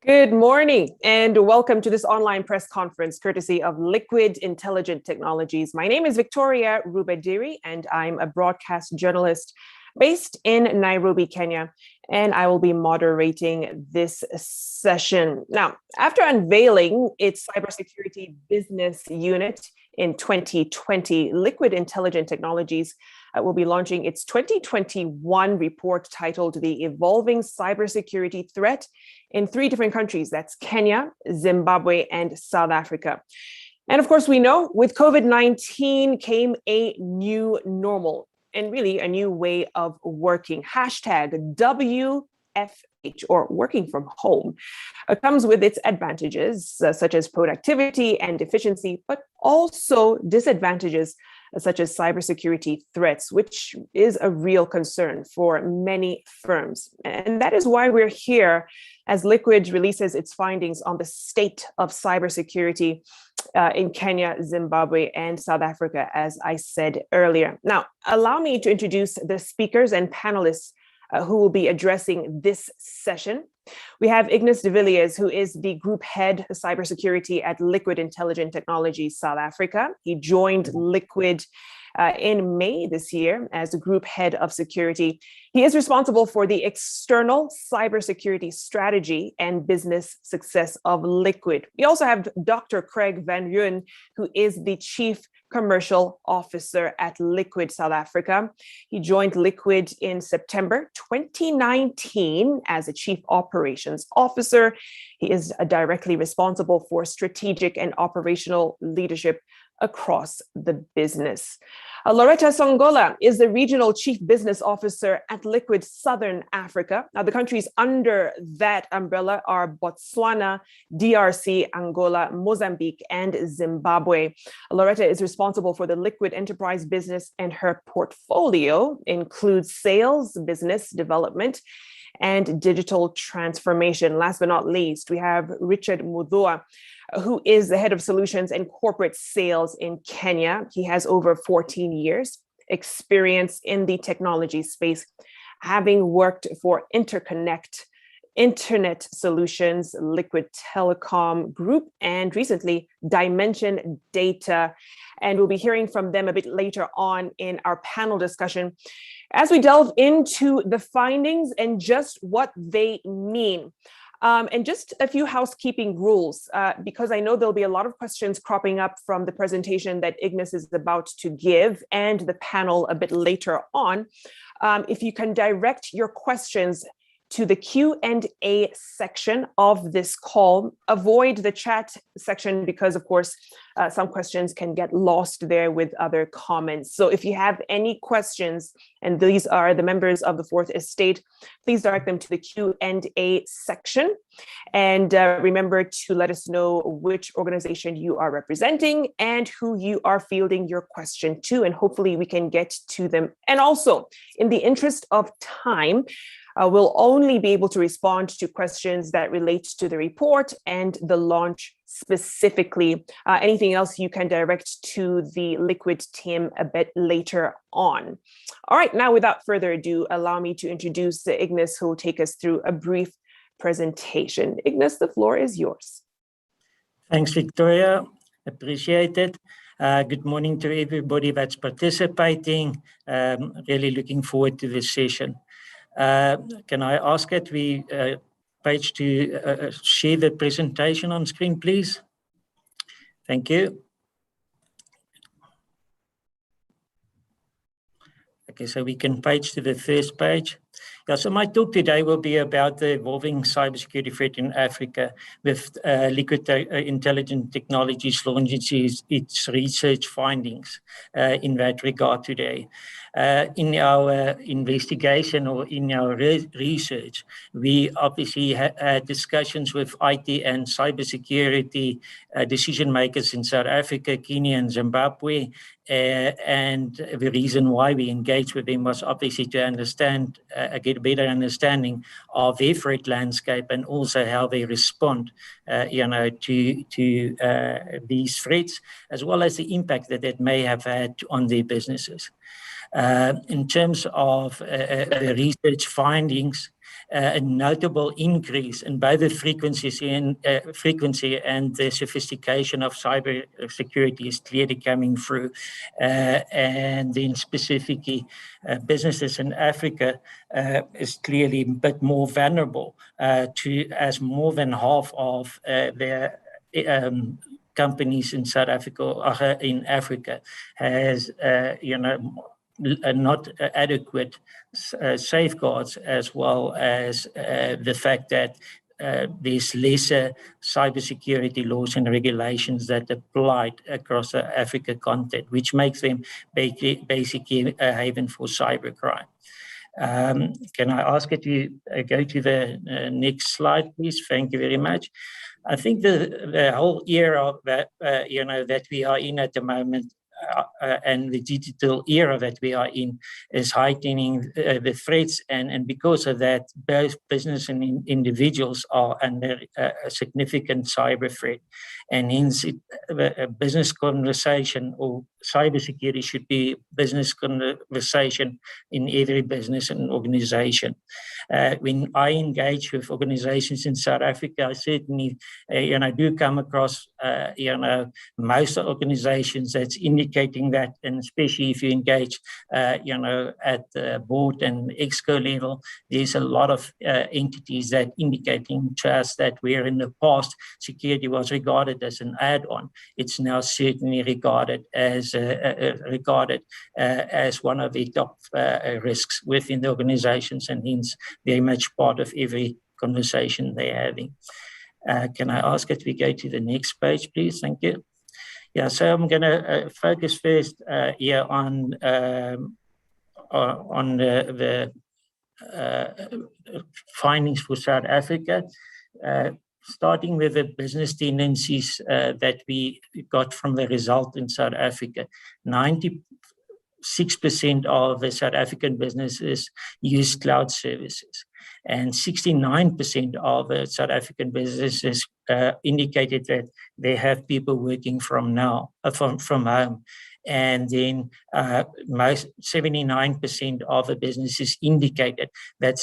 Good morning and welcome to this online press conference courtesy of Liquid Intelligent Technologies. My name is Victoria Rubadiri and I'm a broadcast journalist based in Nairobi, Kenya, and I will be moderating this session. Now, after unveiling its cybersecurity business unit in 2020, Liquid Intelligent Technologies will be launching its 2021 report titled The Evolving Cybersecurity Threat in 3 different countries. That's Kenya, Zimbabwe, and South Africa. And of course, we know with COVID-19 came a new normal and really a new way of working. Hashtag WFH, or working from home, comes with its advantages such as productivity and efficiency, but also disadvantages such as cybersecurity threats, which is a real concern for many firms. And that is why we're here as Liquid releases its findings on the state of cybersecurity in Kenya, Zimbabwe, and South Africa, as I said earlier. Now, allow me to introduce the speakers and panelists who will be addressing this session. We have Ignace de Villiers, who is the Group Head of Cybersecurity at Liquid Intelligent Technologies South Africa. He joined Liquid in May this year as the Group Head of Security. He is responsible for the external cybersecurity strategy and business success of Liquid. We also have Dr. Craig Van Rooyen, who is the Chief Commercial Officer at Liquid South Africa. He joined Liquid in September 2019 as a Chief Operations Officer. He is directly responsible for strategic and operational leadership across the business. Loretta Songola is the Regional Chief Business Officer at Liquid Southern Africa. Now, the countries under that umbrella are Botswana, DRC, Angola, Mozambique, and Zimbabwe. Loretta is responsible for the Liquid enterprise business, and her portfolio includes sales, business development, and digital transformation. Last but not least, we have Richard Muthua, who is the Head of Solutions and Corporate Sales in Kenya. He has over 14 years experience in the technology space, having worked for Interconnect Internet Solutions, Liquid Telecom Group, and recently Dimension Data. And we'll be hearing from them a bit later on in our panel discussion as we delve into the findings and just what they mean. And just a few housekeeping rules, because I know there'll be a lot of questions cropping up from the presentation that Ignace is about to give and the panel a bit later on. If you can direct your questions to the Q&A section of this call. Avoid the chat section because, of course, some questions can get lost there with other comments. So if you have any questions, and these are the members of the Fourth Estate, please direct them to the Q&A section. And remember to let us know which organization you are representing and who you are fielding your question to, and hopefully we can get to them. And also, in the interest of time, we'll only be able to respond to questions that relate to the report and the launch specifically. Anything else you can direct to the Liquid team a bit later on. All right, now without further ado, allow me to introduce Ignace, who will take us through a brief presentation. Ignace, the floor is yours. Thanks, Victoria. Appreciate it. Good morning to everybody that's participating. Really looking forward to this session. Can I ask that we page to share the presentation on screen, please? Thank you. Okay, so we can page to the first page. Yeah, so my talk today will be about the evolving cybersecurity threat in Africa with Liquid Intelligent Technologies launching its research findings in that regard today. In our investigation or in our research, we obviously had discussions with IT and cybersecurity decision makers in South Africa, Kenya, and Zimbabwe. And the reason why we engaged with them was obviously to understand, get a better understanding of their threat landscape and also how they respond, to these threats, as well as the impact that it may have had on their businesses. In terms of the research findings, a notable increase in both the frequency and the sophistication of cyber security is clearly coming through. And then specifically, businesses in Africa is clearly a bit more vulnerable as more than half of their companies in South Africa or in Africa has, not adequate safeguards, as well as the fact that there's lesser cybersecurity laws and regulations that apply across the Africa continent, which makes them basically a haven for cybercrime. Can I ask you to go to the next slide, please? Thank you very much. I think the whole era that that we are in at the moment, and the digital era that we are in, is heightening the threats, and because of that, both business and individuals are under a significant cyber threat, and hence a business conversation or cybersecurity should be business conversation in every business and organization. When I engage with organizations in South Africa, I certainly do come across most organizations that's indicating that, and especially if you engage at the board and exco level, there's a lot of entities that indicating to us that where in the past security was regarded as an add-on, it's now certainly regarded as one of the top risks within the organizations, and hence very much part of every conversation they're having. Can I ask that we go to the next page, please? Thank you. Yeah, so I'm going to focus first here on the findings for South Africa, starting with the business tendencies that we got from the result in South Africa. 96% of the South African businesses use cloud services, and 69% of the South African businesses indicated that they have people working from home. And then 79% of the businesses indicated that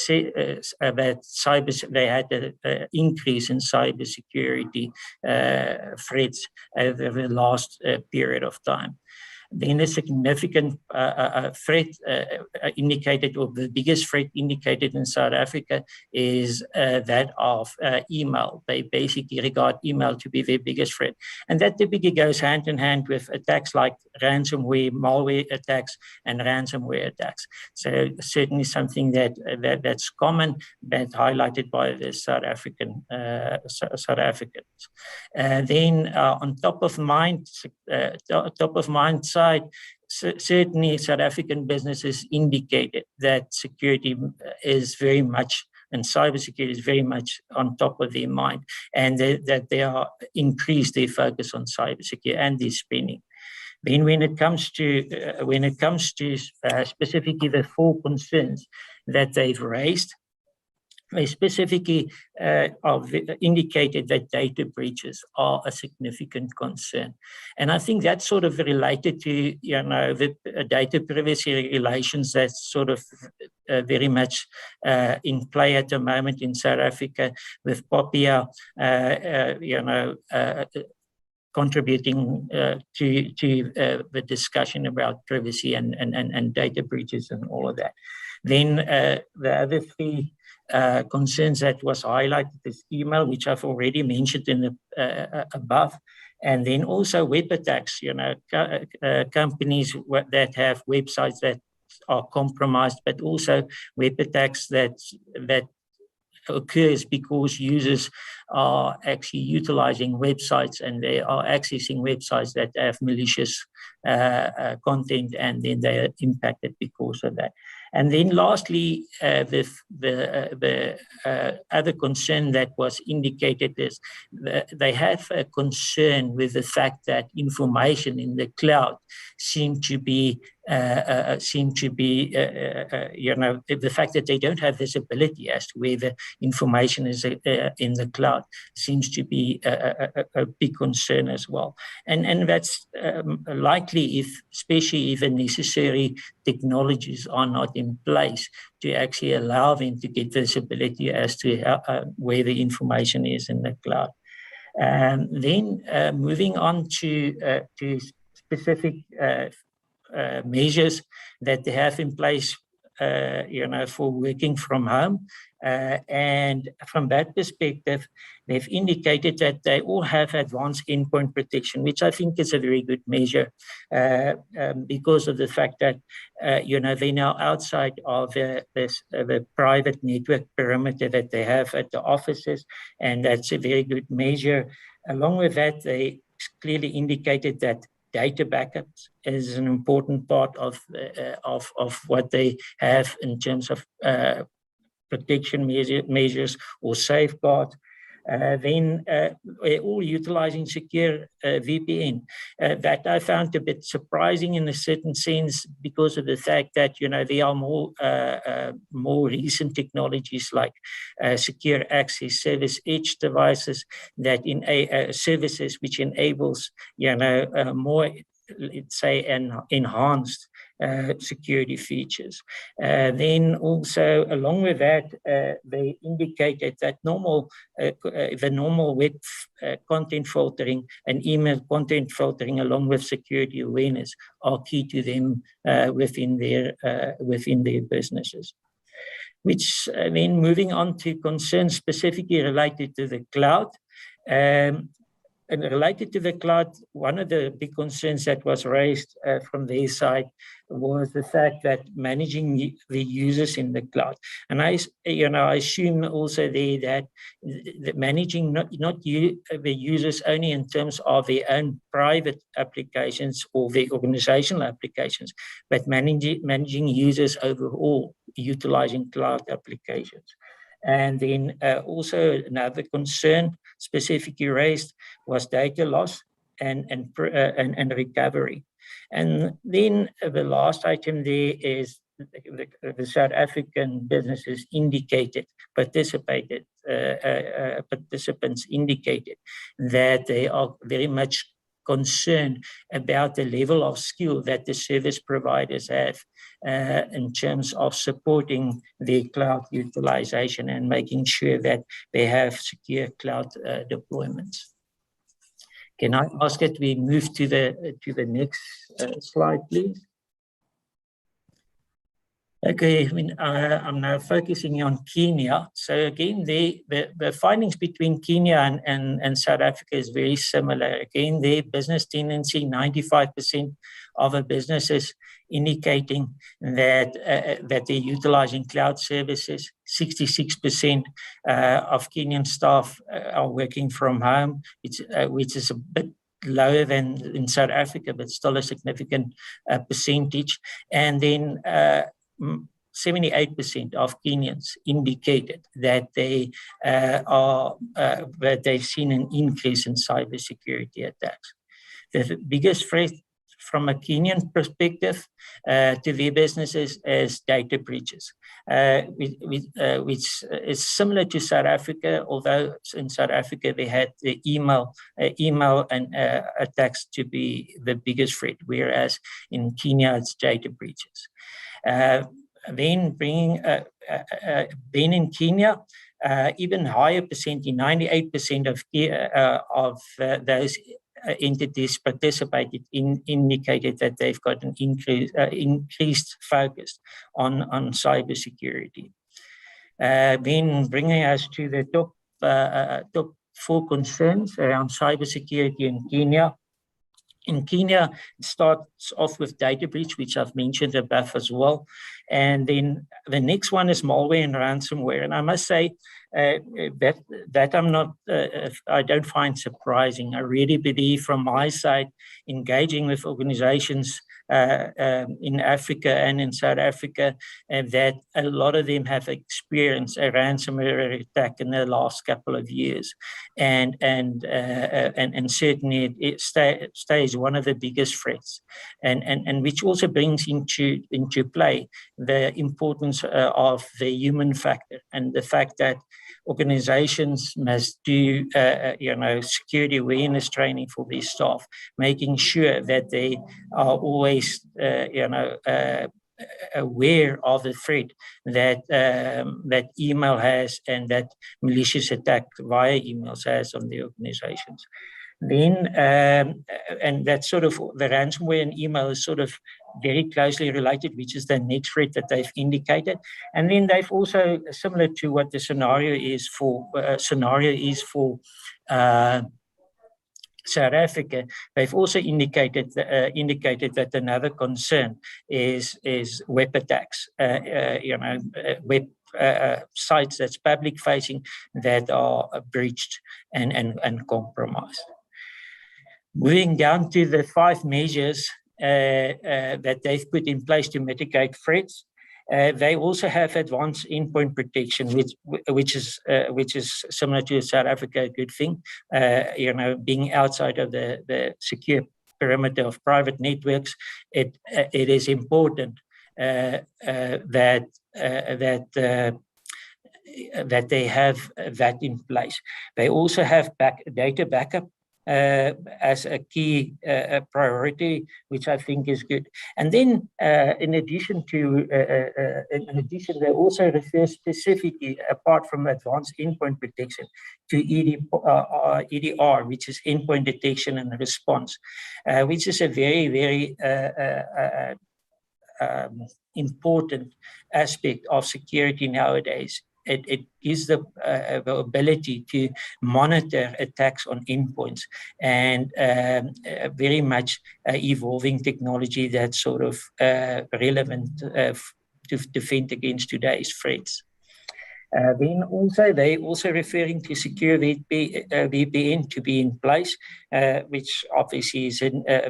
they had an increase in cybersecurity threats over the last period of time. Then a significant threat indicated, or the biggest threat indicated in South Africa, is that of email. They basically regard email to be their biggest threat. And that typically goes hand in hand with attacks like ransomware, malware attacks, and ransomware attacks. So certainly something that's common, that's highlighted by the South Africans. Then on top of mind side, certainly South African businesses indicated that security is very much, and cybersecurity is very much on top of their mind, and that they are increased their focus on cybersecurity and their spending. Then when it comes to specifically the 4 concerns that they've raised, they specifically indicated that data breaches are a significant concern. And I think that's sort of related to, the data privacy regulations that's sort of very much in play at the moment in South Africa, with POPIA, contributing to the discussion about privacy and data breaches and all of that. Then the other 3 concerns that was highlighted is email, which I've already mentioned in the above, and then also web attacks. Companies that have websites that are compromised, but also web attacks that occurs because users are actually utilizing websites, and they are accessing websites that have malicious content, and then they are impacted because of that. And then lastly, the other concern that was indicated is that they have a concern with the fact that information in the cloud seemed to be seem to be, the fact that they don't have visibility as to where the information is in the cloud seems to be a big concern as well. And that's likely especially if the necessary technologies are not in place to actually allow them to get visibility as to where the information is in the cloud. Then moving on to specific measures that they have in place, for working from home. And from that perspective, they've indicated that they all have advanced endpoint protection, which I think is a very good measure because of the fact that, they're now outside of the private network perimeter that they have at the offices, and that's a very good measure. Along with that, they clearly indicated that data backups is an important part of what they have in terms of protection measures or safeguard. Then we're all utilizing secure VPN. That I found a bit surprising in a certain sense because of the fact that, there are more recent technologies like secure access service edge devices that in services which enables, more, let's say, enhanced security features. Then also along with that, they indicated that the normal web content filtering and email content filtering along with security awareness are key to them within their businesses. Which then moving on to concerns specifically related to the cloud. And related to the cloud, one of the big concerns that was raised from their side was the fact that managing the users in the cloud. And I assume also there that managing not the users only in terms of their own private applications or their organizational applications, but managing users overall, utilizing cloud applications. And then also another concern specifically raised was data loss and recovery. And then the last item there is the South African businesses participants indicated that they are very much concerned about the level of skill that the service providers have in terms of supporting their cloud utilization and making sure that they have secure cloud deployments. Can I ask that we move to the next slide, please? Okay, I'm now focusing on Kenya. So again, the findings between Kenya and South Africa is very similar. Again, their business tendency, 95% of the businesses indicating that they're utilizing cloud services. 66% of Kenyan staff are working from home, which is a bit lower than in South Africa, but still a significant percentage. And then 78% of Kenyans indicated that they've seen an increase in cybersecurity attacks. The biggest threat from a Kenyan perspective to their businesses is data breaches, which is similar to South Africa, although in South Africa they had the email and attacks to be the biggest threat, whereas in Kenya it's data breaches. Then in Kenya, even higher percentage, 98% of those entities participated indicated that they've got an increased focus on cybersecurity. Then bringing us to the top 4 concerns around cybersecurity in Kenya. In Kenya, it starts off with data breach, which I've mentioned above as well. And then the next one is malware and ransomware. And I must say that I'm not, I don't find surprising. I really believe from my side, engaging with organizations in Africa and in South Africa, and that a lot of them have experienced a ransomware attack in the last couple of years, and certainly it stays one of the biggest threats, and which also brings into play the importance of the human factor and the fact that organizations must do, security awareness training for their staff, making sure that they are always, aware of the threat that that email has and that malicious attack via emails has on the organizations. Then, and that's sort of the ransomware and email is sort of very closely related, which is the next threat that they've indicated. And then they've also, similar to what the scenario is for South Africa, they've also indicated that another concern is web attacks. Web sites that's public facing that are breached and compromised. Moving down to the 5 measures that they've put in place to mitigate threats. They also have advanced endpoint protection, which is similar to South Africa, a good thing. Being outside of the secure perimeter of private networks, it is important that they have that in place. They also have data backup as a key priority, which I think is good. And then, in addition, they also refer specifically, apart from advanced endpoint protection, to EDR, which is endpoint detection and response, which is a very, very important aspect of security nowadays. It gives the ability to monitor attacks on endpoints, and very much evolving technology that's sort of relevant to defend against today's threats. Then they also referring to secure VPN to be in place, which obviously is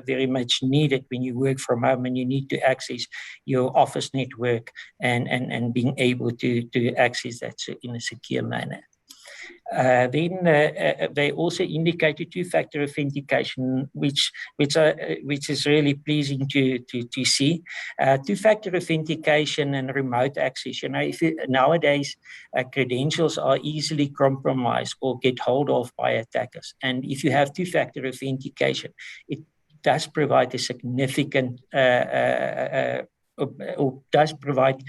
very much needed when you work from home and you need to access your office network and being able to access that in a secure manner. Then they also indicated 2-factor authentication, which is really pleasing to see. 2-factor authentication and remote access. Nowadays, credentials are easily compromised or get hold of by attackers, and if you have 2-factor authentication, it does provide a significant or does provide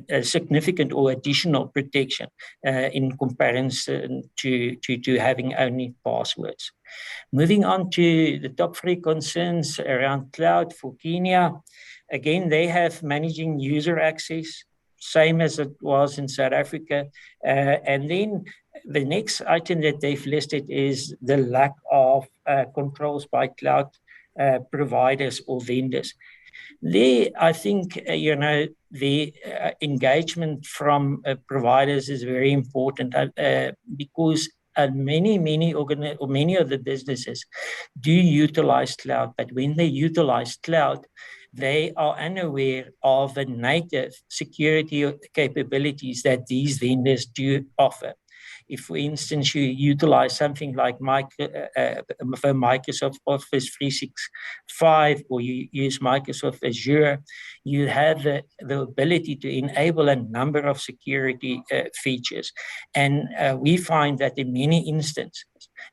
a significant or additional protection in comparison to having only passwords. Moving on to the top 3 concerns around cloud for Kenya. Again, they have managing user access, same as it was in South Africa. And then the next item that they've listed is the lack of controls by cloud providers or vendors. There, I think, the engagement from providers is very important because many of the businesses do utilize cloud, but when they utilize cloud, they are unaware of the native security capabilities that these vendors do offer. If, for instance, you utilize something like Microsoft Office 365 or you use Microsoft Azure, you have the ability to enable a number of security features. And we find that in many instances,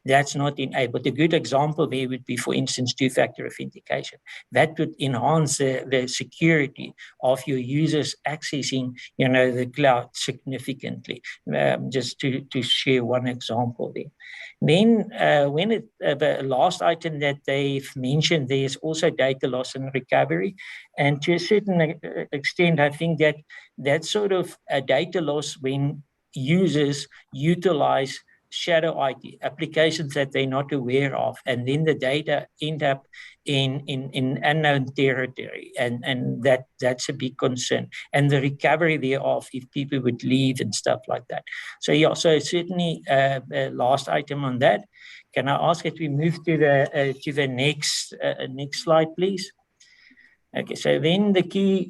that's not enabled. A good example there would be, for instance, 2-factor authentication. That would enhance the security of your users accessing, the cloud significantly. Just to share one example there. Then, the last item that they've mentioned, there's also data loss and recovery, and to a certain extent, I think that that's sort of a data loss when users utilize shadow IT applications that they're not aware of, and then the data end up in unknown territory, and that's a big concern. And the recovery thereof, if people would leave and stuff like that. So certainly the last item on that. Can I ask that we move to the next slide, please? Okay, so then the key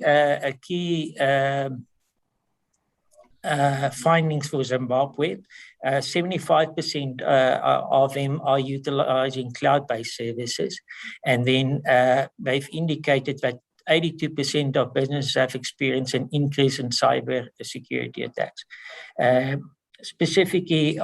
findings for Zimbabwe, 75% of them are utilizing cloud-based services. And then they've indicated that 82% of businesses have experienced an increase in cyber security attacks. Specifically in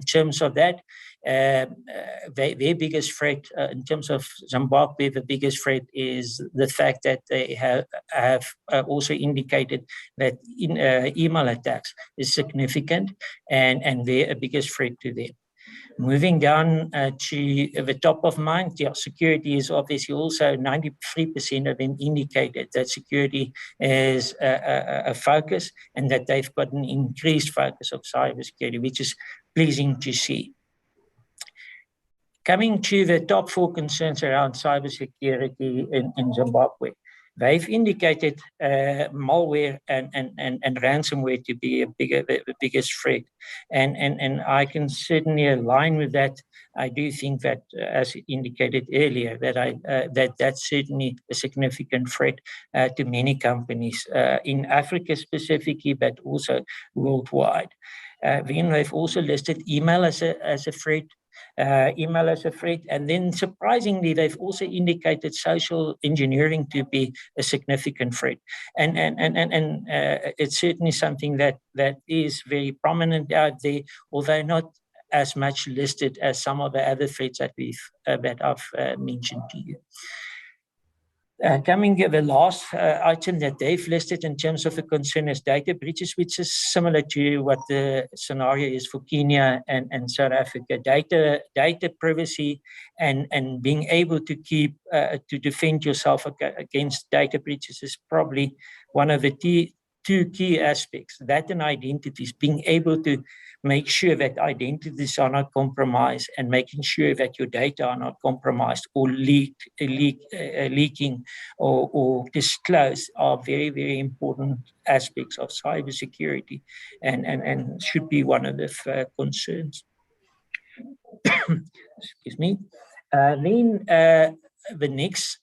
terms of that, their biggest threat in terms of Zimbabwe, the biggest threat is the fact that they have also indicated that email attacks is significant, and they're a biggest threat to them. Moving down to the top of mind, yeah, security is obviously also 93% of them indicated that security is a focus and that they've got an increased focus of cybersecurity, which is pleasing to see. Coming to the top 4 concerns around cybersecurity in Zimbabwe, they've indicated malware and ransomware to be the biggest threat. And I can certainly align with that. I do think that, as indicated earlier, that that's certainly a significant threat to many companies in Africa specifically, but also worldwide. Then they've also listed email as a threat. Email as a threat, and then surprisingly, they've also indicated social engineering to be a significant threat, and it's certainly something that is very prominent out there, although not as much listed as some of the other threats that I've mentioned to you. Coming to the last item that they've listed in terms of a concern is data breaches, which is similar to what the scenario is for Kenya and South Africa. Data privacy and being able to to defend yourself against data breaches is probably one of the two key aspects. That and identities, being able to make sure that identities are not compromised and making sure that your data are not compromised or leaking or disclosed are very, very important aspects of cybersecurity and should be one of the concerns. Excuse me. The next,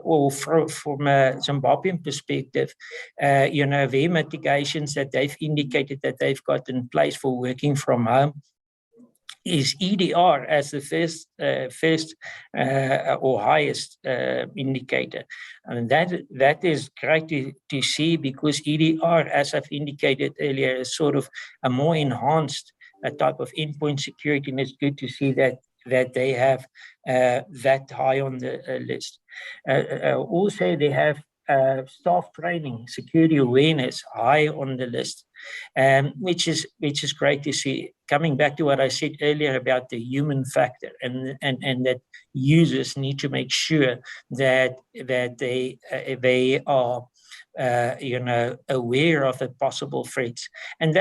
or from a Zimbabwean perspective, the mitigations that they've indicated that they've got in place for working from home is EDR as the first or highest indicator. And that is great to see, because EDR, as I've indicated earlier, is sort of a more enhanced type of endpoint security, and it's good to see that they have that high on the list. Also, they have staff training, security awareness high on the list, which is great to see. Coming back to what I said earlier about the human factor, and that users need to make sure that they are aware of the possible threats, and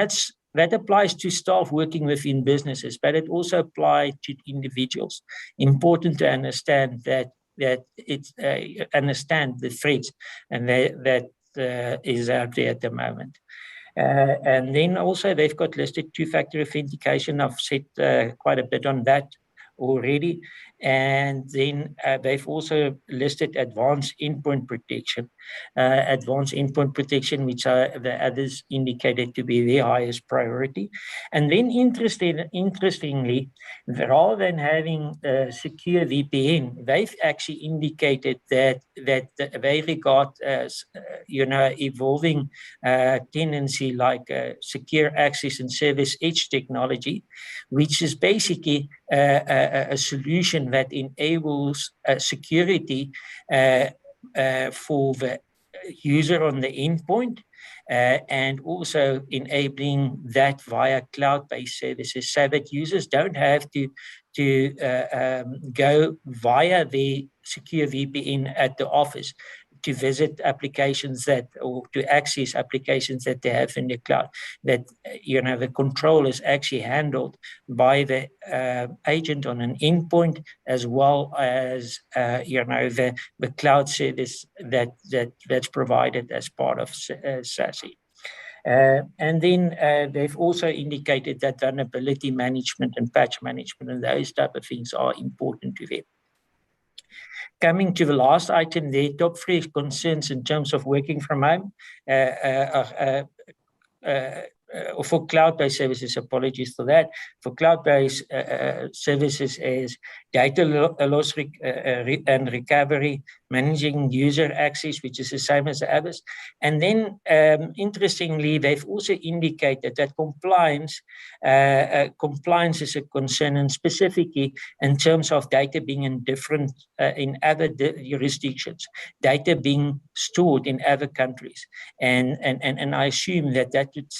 that applies to staff working within businesses, but it also applies to individuals. Important to understand that it's understand the threats and that is out there at the moment. And then also they've got listed two-factor authentication. I've said quite a bit on that already. And then they've also listed advanced endpoint protection. Which are the others indicated to be their highest priority. And then interestingly, rather than having a secure VPN, they've actually indicated that they regard as evolving tendency like secure access and service edge technology, which is basically a solution that enables security for the user on the endpoint, and also enabling that via cloud-based services, so that users don't have to go via the secure VPN at the office to visit applications or to access applications that they have in the cloud. That the control is actually handled by the agent on an endpoint, as well as the cloud service that's provided as part of SASE. And then they've also indicated that vulnerability management and patch management and those type of things are important to them. Coming to the last item there, top 3 concerns in terms of working from home. Or for cloud-based services, apologies for that. For cloud-based services is data loss and recovery, managing user access, which is the same as the others. And then, interestingly, they've also indicated that compliance is a concern, and specifically in terms of data being in different, in other jurisdictions, data being stored in other countries. And I assume that would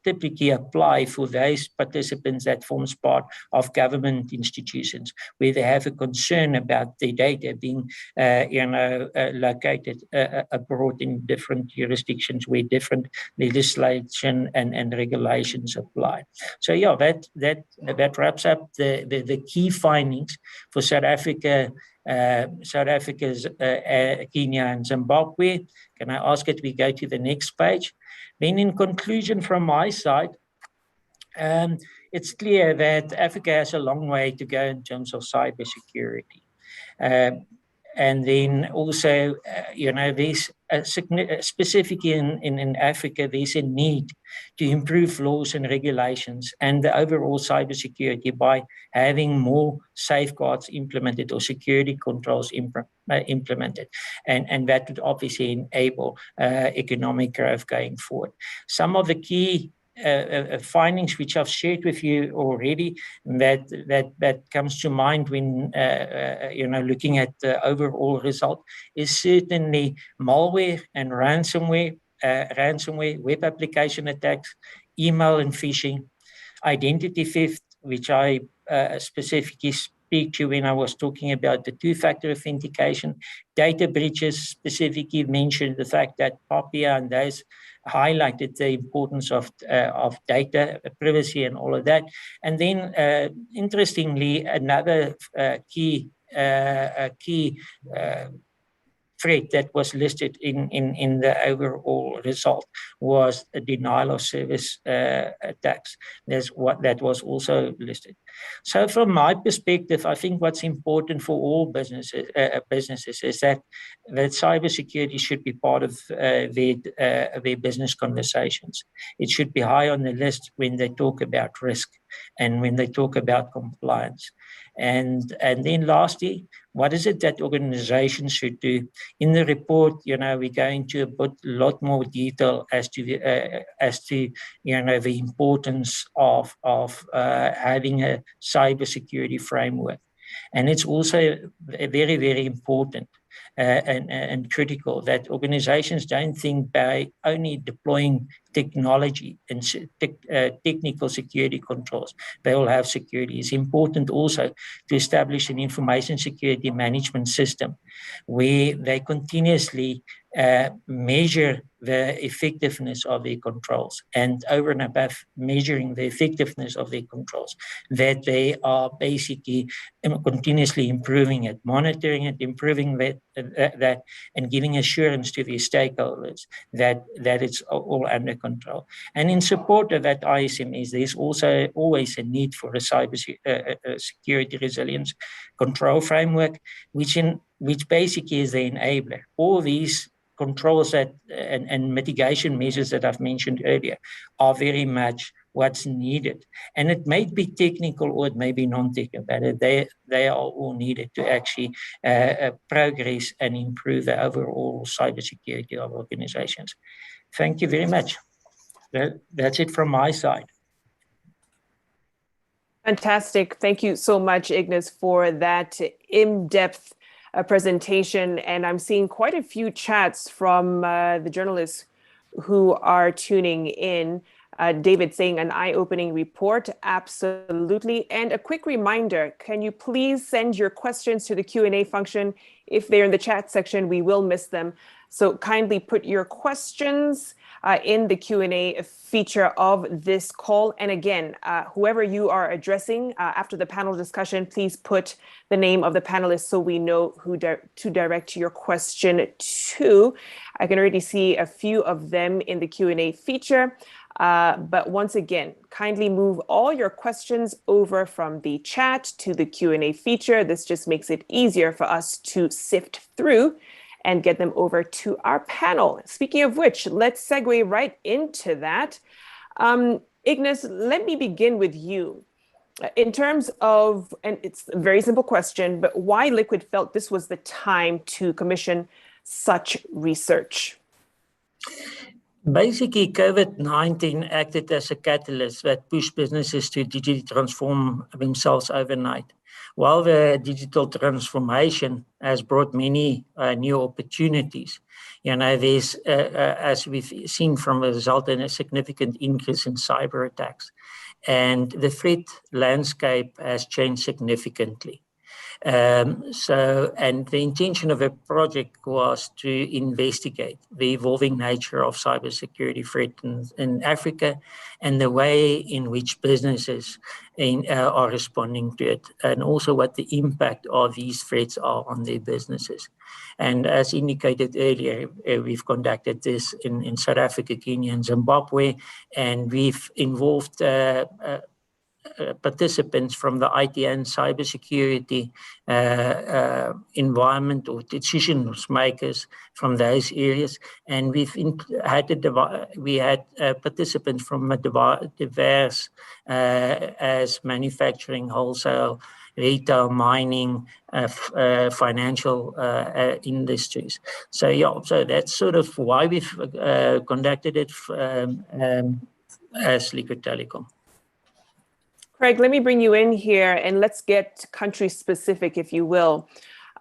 typically apply for those participants that forms part of government institutions, where they have a concern about their data being, located abroad in different jurisdictions where different legislation and regulations apply. So yeah, that wraps up the key findings for South Africa. South Africa's Kenya and Zimbabwe. Can I ask it we go to the next page? Then in conclusion from my side, it's clear that Africa has a long way to go in terms of cybersecurity. And then also, there's specifically in Africa, there's a need to improve laws and regulations and the overall cybersecurity by having more safeguards implemented or security controls implemented. And that would obviously enable economic growth going forward. Some of the key findings which I've shared with you already that comes to mind when looking at the overall result is certainly malware and ransomware, web application attacks, email and phishing, identity theft, which I specifically speak to when I was talking about the two-factor authentication, data breaches, specifically mentioned the fact that PAPIA and those highlighted the importance of data privacy and all of that. And then, interestingly, another key threat that was listed in the overall result was a denial of service attacks. That was also listed. So from my perspective, I think what's important for all businesses is that cybersecurity should be part of their business conversations. It should be high on the list when they talk about risk and when they talk about compliance. And then lastly, what is it that organizations should do? In the report, we go into a lot more detail as to the importance of having a cybersecurity framework. And it's also very, very important and critical that organizations don't think by only deploying technology and technical security controls, they will have security. It's important also to establish an information security management system where they continuously measure the effectiveness of their controls, and over and above measuring the effectiveness of their controls, that they are basically continuously improving it, monitoring it, improving that, and giving assurance to the stakeholders that it's all under control. And in support of that ISMS, there's also always a need for a cyber security resilience control framework, which basically is the enabler. All these controls and mitigation measures that I've mentioned earlier are very much what's needed. And it may be technical or it may be non-technical, but they are all needed to actually progress and improve the overall cybersecurity of organizations. Thank you very much. That's it from my side. Fantastic. Thank you so much, Ignas, for that in-depth presentation. And I'm seeing quite a few chats from the journalists who are tuning in. David saying an eye-opening report, absolutely. And a quick reminder, can you please send your questions to the Q&A function? If they're in the chat section, we will miss them. So kindly put your questions in the Q&A feature of this call. And again, whoever you are addressing after the panel discussion, please put the name of the panelists so we know who to direct your question to. I can already see a few of them in the Q&A feature. But once again, kindly move all your questions over from the chat to the Q&A feature. This just makes it easier for us to sift through and get them over to our panel. Speaking of which, let's segue right into that. Ignace, let me begin with you. In terms of, and it's a very simple question, but why Liquid felt this was the time to commission such research? Basically, COVID-19 acted as a catalyst that pushed businesses to digitally transform themselves overnight. While the digital transformation has brought many new opportunities, there's, as we've seen from the result, a significant increase in cyber attacks. And the threat landscape has changed significantly. And the intention of the project was to investigate the evolving nature of cybersecurity threat in Africa and the way in which businesses are responding to it, and also what the impact of these threats are on their businesses. And as indicated earlier, we've conducted this in South Africa, Kenya, and Zimbabwe, and we've involved participants from the IT and cybersecurity environment, or decision makers from those areas, and we had participants from diverse as manufacturing, wholesale, retail, mining, financial industries. So that's sort of why we've conducted it as Liquid Telecom. Craig, let me bring you in here and let's get country specific, if you will.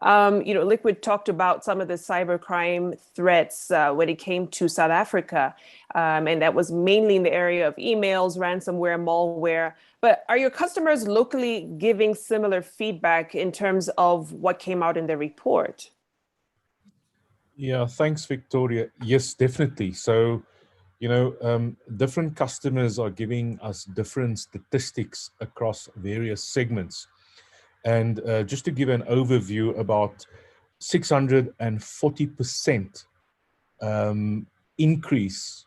Liquid talked about some of the cybercrime threats when it came to South Africa, and that was mainly in the area of emails, ransomware, malware. But are your customers locally giving similar feedback in terms of what came out in the report? Yeah, thanks, Victoria. Yes, definitely. So, different customers are giving us different statistics across various segments. And just to give an overview, about 640% increase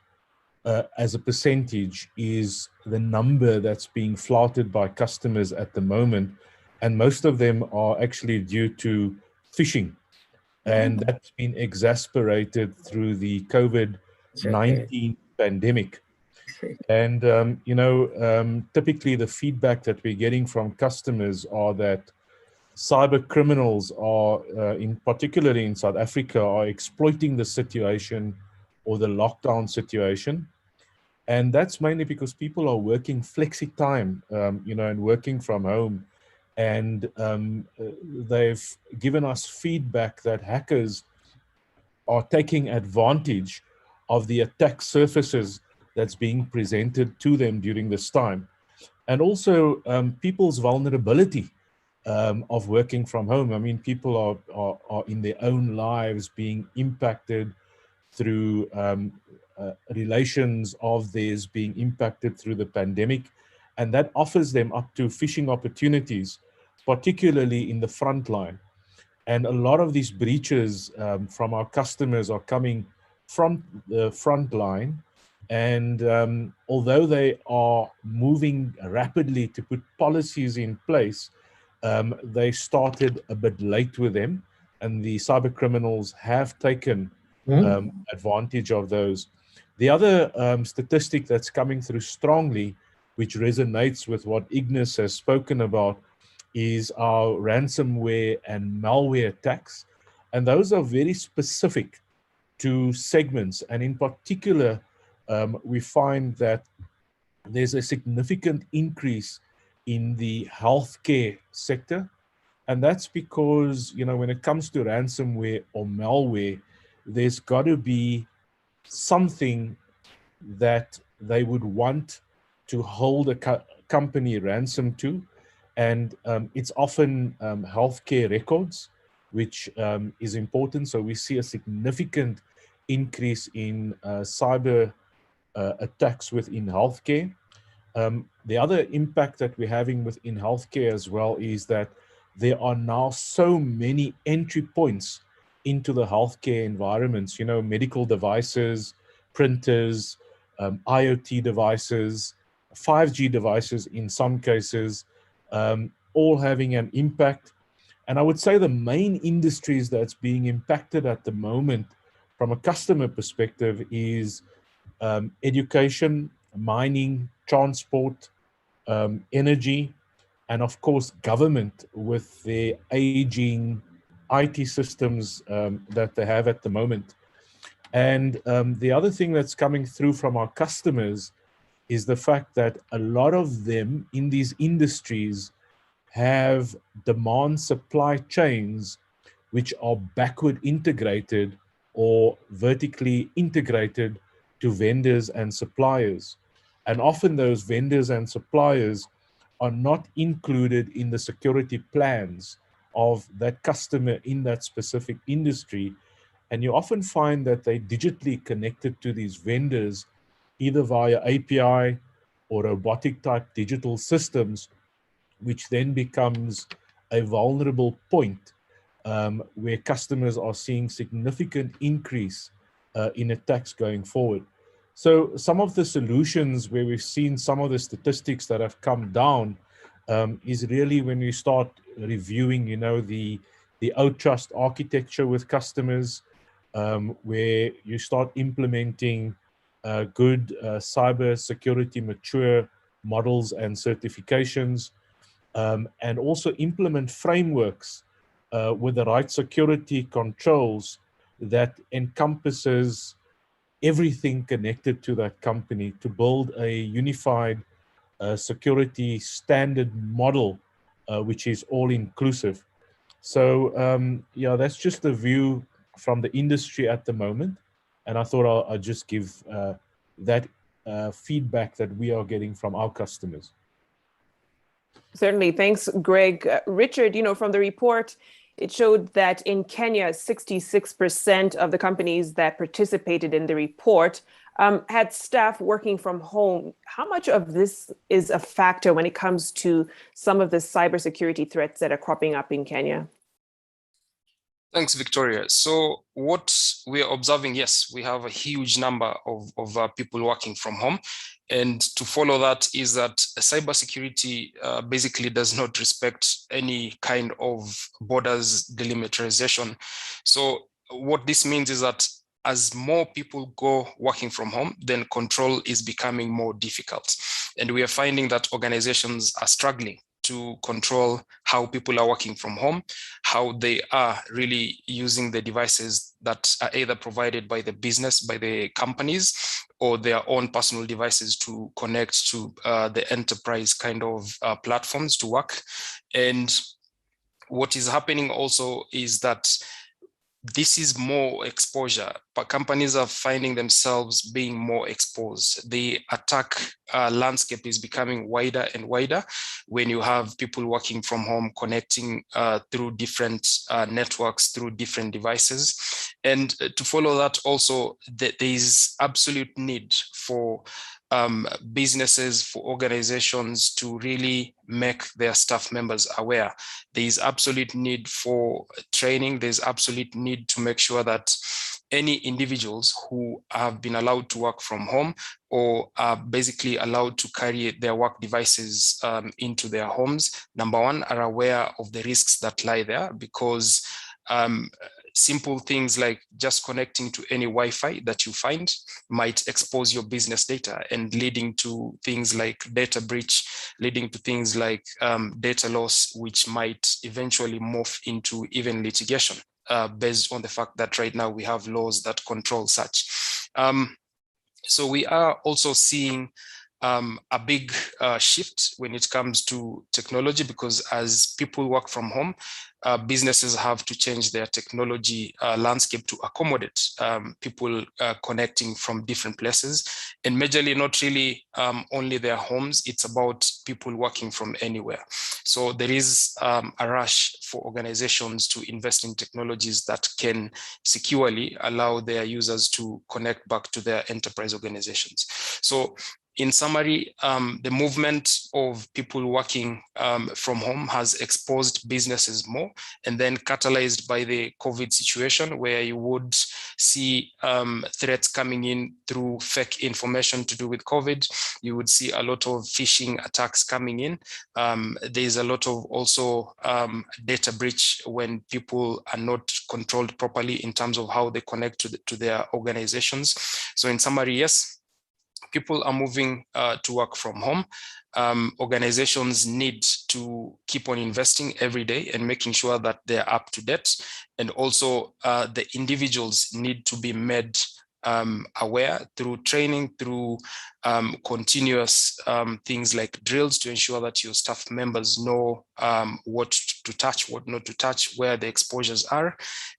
as a percentage is the number that's being flouted by customers at the moment. And most of them are actually due to phishing. And that's been exasperated through the COVID-19 pandemic. And, typically the feedback that we're getting from customers are that cyber criminals are, particularly in South Africa, are exploiting the situation or the lockdown situation. And that's mainly because people are working flexi time, and working from home. And they've given us feedback that hackers are taking advantage of the attack surfaces that's being presented to them during this time. And also people's vulnerability of working from home. I mean, people are in their own lives being impacted through relations of theirs being impacted through the pandemic. And that offers them up to phishing opportunities, particularly in the front line. And a lot of these breaches from our customers are coming from the front line. And although they are moving rapidly to put policies in place, they started a bit late with them. And the cyber criminals have taken advantage of those. The other statistic that's coming through strongly, which resonates with what Ignace has spoken about, is our ransomware and malware attacks. And those are very specific to segments. And in particular, we find that there's a significant increase in the healthcare sector. And that's because, when it comes to ransomware or malware, there's got to be something that they would want to hold a company ransom to. And it's often healthcare records, which is important. So we see a significant increase in cyber attacks within healthcare. The other impact that we're having within healthcare as well is that there are now so many entry points into the healthcare environments, medical devices, printers, IoT devices, 5G devices in some cases, all having an impact. And I would say the main industries that's being impacted at the moment from a customer perspective is education, mining, transport, energy, and of course government with their aging IT systems that they have at the moment. And the other thing that's coming through from our customers is the fact that a lot of them in these industries have demand supply chains which are backward integrated or vertically integrated to vendors and suppliers. And often those vendors and suppliers are not included in the security plans of that customer in that specific industry. And you often find that they're digitally connected to these vendors, either via API or robotic type digital systems, which then becomes a vulnerable point where customers are seeing significant increase in attacks going forward. So some of the solutions where we've seen some of the statistics that have come down is really when we start reviewing, the OTrust architecture with customers, where you start implementing good cyber security mature models and certifications, and also implement frameworks with the right security controls that encompasses everything connected to that company to build a unified security standard model, which is all inclusive. So yeah, that's just the view from the industry at the moment. And I thought I'll just give that feedback that we are getting from our customers. Certainly. Thanks, Greg. Richard, from the report, it showed that in Kenya, 66% of the companies that participated in the report had staff working from home. How much of this is a factor when it comes to some of the cybersecurity threats that are cropping up in Kenya? Thanks, Victoria. So what we are observing, yes, we have a huge number of people working from home. And to follow that is that cybersecurity basically does not respect any kind of borders delimitation. So what this means is that as more people go working from home, then control is becoming more difficult. And we are finding that organizations are struggling to control how people are working from home, how they are really using the devices that are either provided by the business, by the companies, or their own personal devices to connect to the enterprise kind of platforms to work. And what is happening also is that this is more exposure, but companies are finding themselves being more exposed. The attack landscape is becoming wider and wider when you have people working from home, connecting through different networks, through different devices. And to follow that also, there is absolute need for businesses, for organizations to really make their staff members aware. There is absolute need for training. There's absolute need to make sure that any individuals who have been allowed to work from home or are basically allowed to carry their work devices into their homes, number one, are aware of the risks that lie there, because simple things like just connecting to any Wi-Fi that you find might expose your business data, and leading to things like data breach, leading to things like data loss, which might eventually morph into even litigation based on the fact that right now we have laws that control such. So we are also seeing a big shift when it comes to technology, because as people work from home, businesses have to change their technology landscape to accommodate people connecting from different places, and majorly not really only their homes. It's about people working from anywhere. So there is a rush for organizations to invest in technologies that can securely allow their users to connect back to their enterprise organizations. So in summary, the movement of people working from home has exposed businesses more, and then catalyzed by the COVID situation, where you would see threats coming in through fake information to do with COVID. You would see a lot of phishing attacks coming in. There's a lot of also data breach when people are not controlled properly in terms of how they connect to their organizations. So in summary, yes, people are moving to work from home. Organizations need to keep on investing every day and making sure that they're up to date. And also the individuals need to be made aware through training, through continuous things like drills to ensure that your staff members know what to touch, what not to touch, where the exposures are.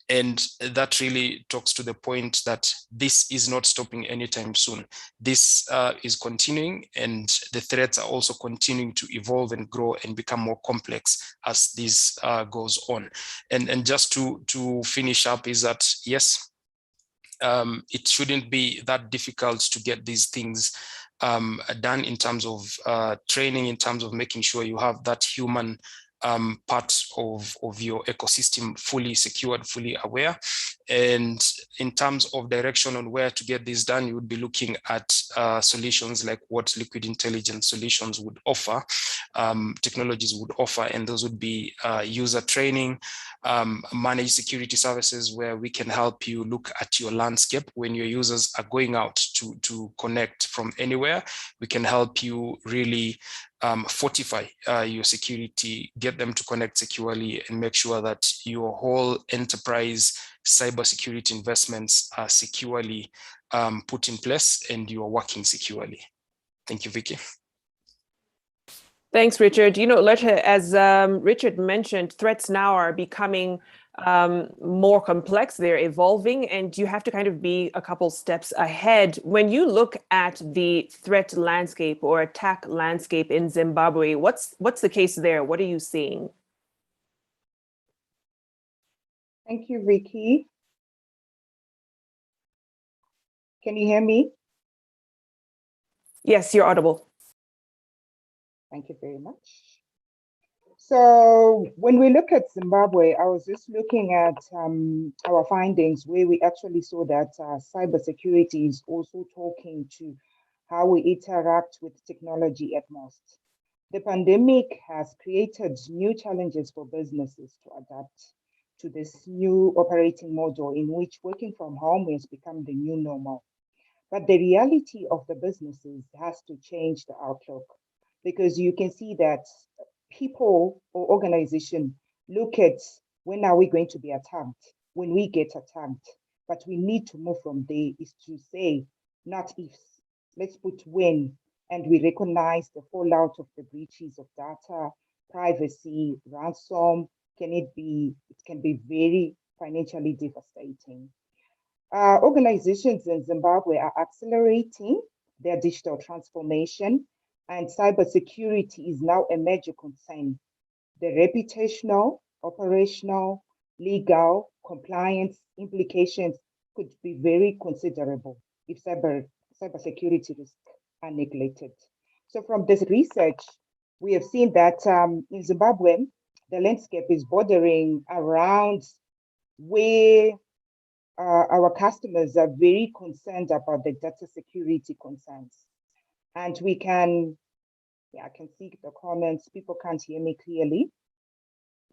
And that really talks to the point that this is not stopping anytime soon. This is continuing, and the threats are also continuing to evolve and grow and become more complex as this goes on. And just to finish up is that, yes, it shouldn't be that difficult to get these things done in terms of training, in terms of making sure you have that human part of your ecosystem fully secured, fully aware. And in terms of direction on where to get this done, you would be looking at solutions like what Liquid Intelligence Solutions would offer, technologies would offer, and those would be user training, managed security services, where we can help you look at your landscape when your users are going out to connect from anywhere. We can help you really fortify your security, get them to connect securely, and make sure that your whole enterprise cybersecurity investments are securely put in place and you are working securely. Thank you, Vicky. Thanks, Richard. You know, as Richard mentioned, threats now are becoming more complex. They're evolving, and you have to kind of be a couple steps ahead. When you look at the threat landscape or attack landscape in Zimbabwe, what's the case there? What are you seeing? Thank you, Vicky. Can you hear me? Yes, you're audible. Thank you very much. So when we look at Zimbabwe, I was just looking at our findings where we actually saw that cybersecurity is also talking to how we interact with technology at most. The pandemic has created new challenges for businesses to adapt to this new operating model in which working from home has become the new normal. But the reality of the businesses has to change the outlook, because you can see that people or organizations look at when are we going to be attacked, when we get attacked. But we need to move from there is to say, not if, let's put when, and we recognize the fallout of the breaches of data, privacy, ransom. It can be very financially devastating. Organizations in Zimbabwe are accelerating their digital transformation, and cybersecurity is now a major concern. The reputational, operational, legal, compliance implications could be very considerable if cybersecurity risks are neglected. So from this research, we have seen that in Zimbabwe, the landscape is bordering around where our customers are very concerned about the data security concerns. And we can, I can see the comments, people can't hear me clearly.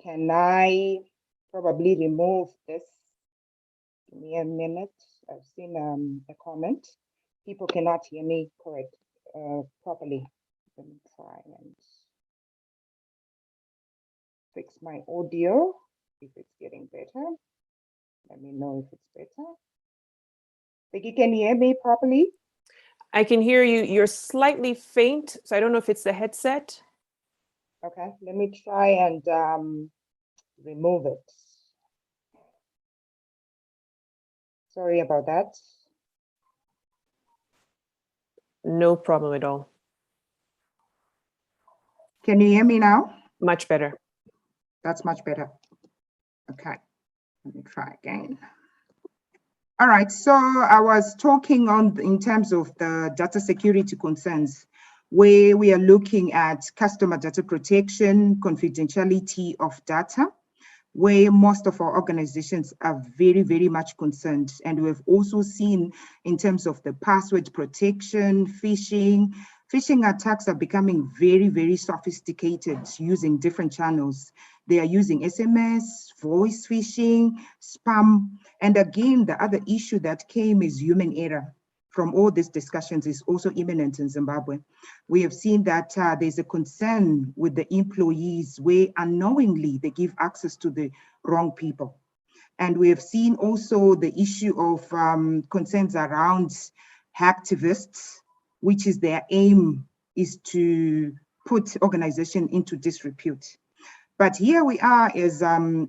Can I probably remove this? Give me a minute. I've seen a comment. People cannot hear me properly. Let me try and fix my audio if it's getting better. Let me know if it's better. Vicky, can you hear me properly? I can hear you. You're slightly faint, so I don't know if it's the headset. Okay, let me try and remove it. Sorry about that. No problem at all. Can you hear me now? Much better. That's much better. Okay, let me try again. All right, so I was talking in terms of the data security concerns, where we are looking at customer data protection, confidentiality of data, where most of our organizations are very, very much concerned. And we've also seen in terms of the password protection, phishing attacks are becoming very, very sophisticated using different channels. They are using SMS, voice phishing, spam. And again, the other issue that came is human error. From all these discussions is also imminent in Zimbabwe. We have seen that there's a concern with the employees where unknowingly they give access to the wrong people. And we have seen also the issue of concerns around hacktivists, which is their aim is to put organization into disrepute. But here we are as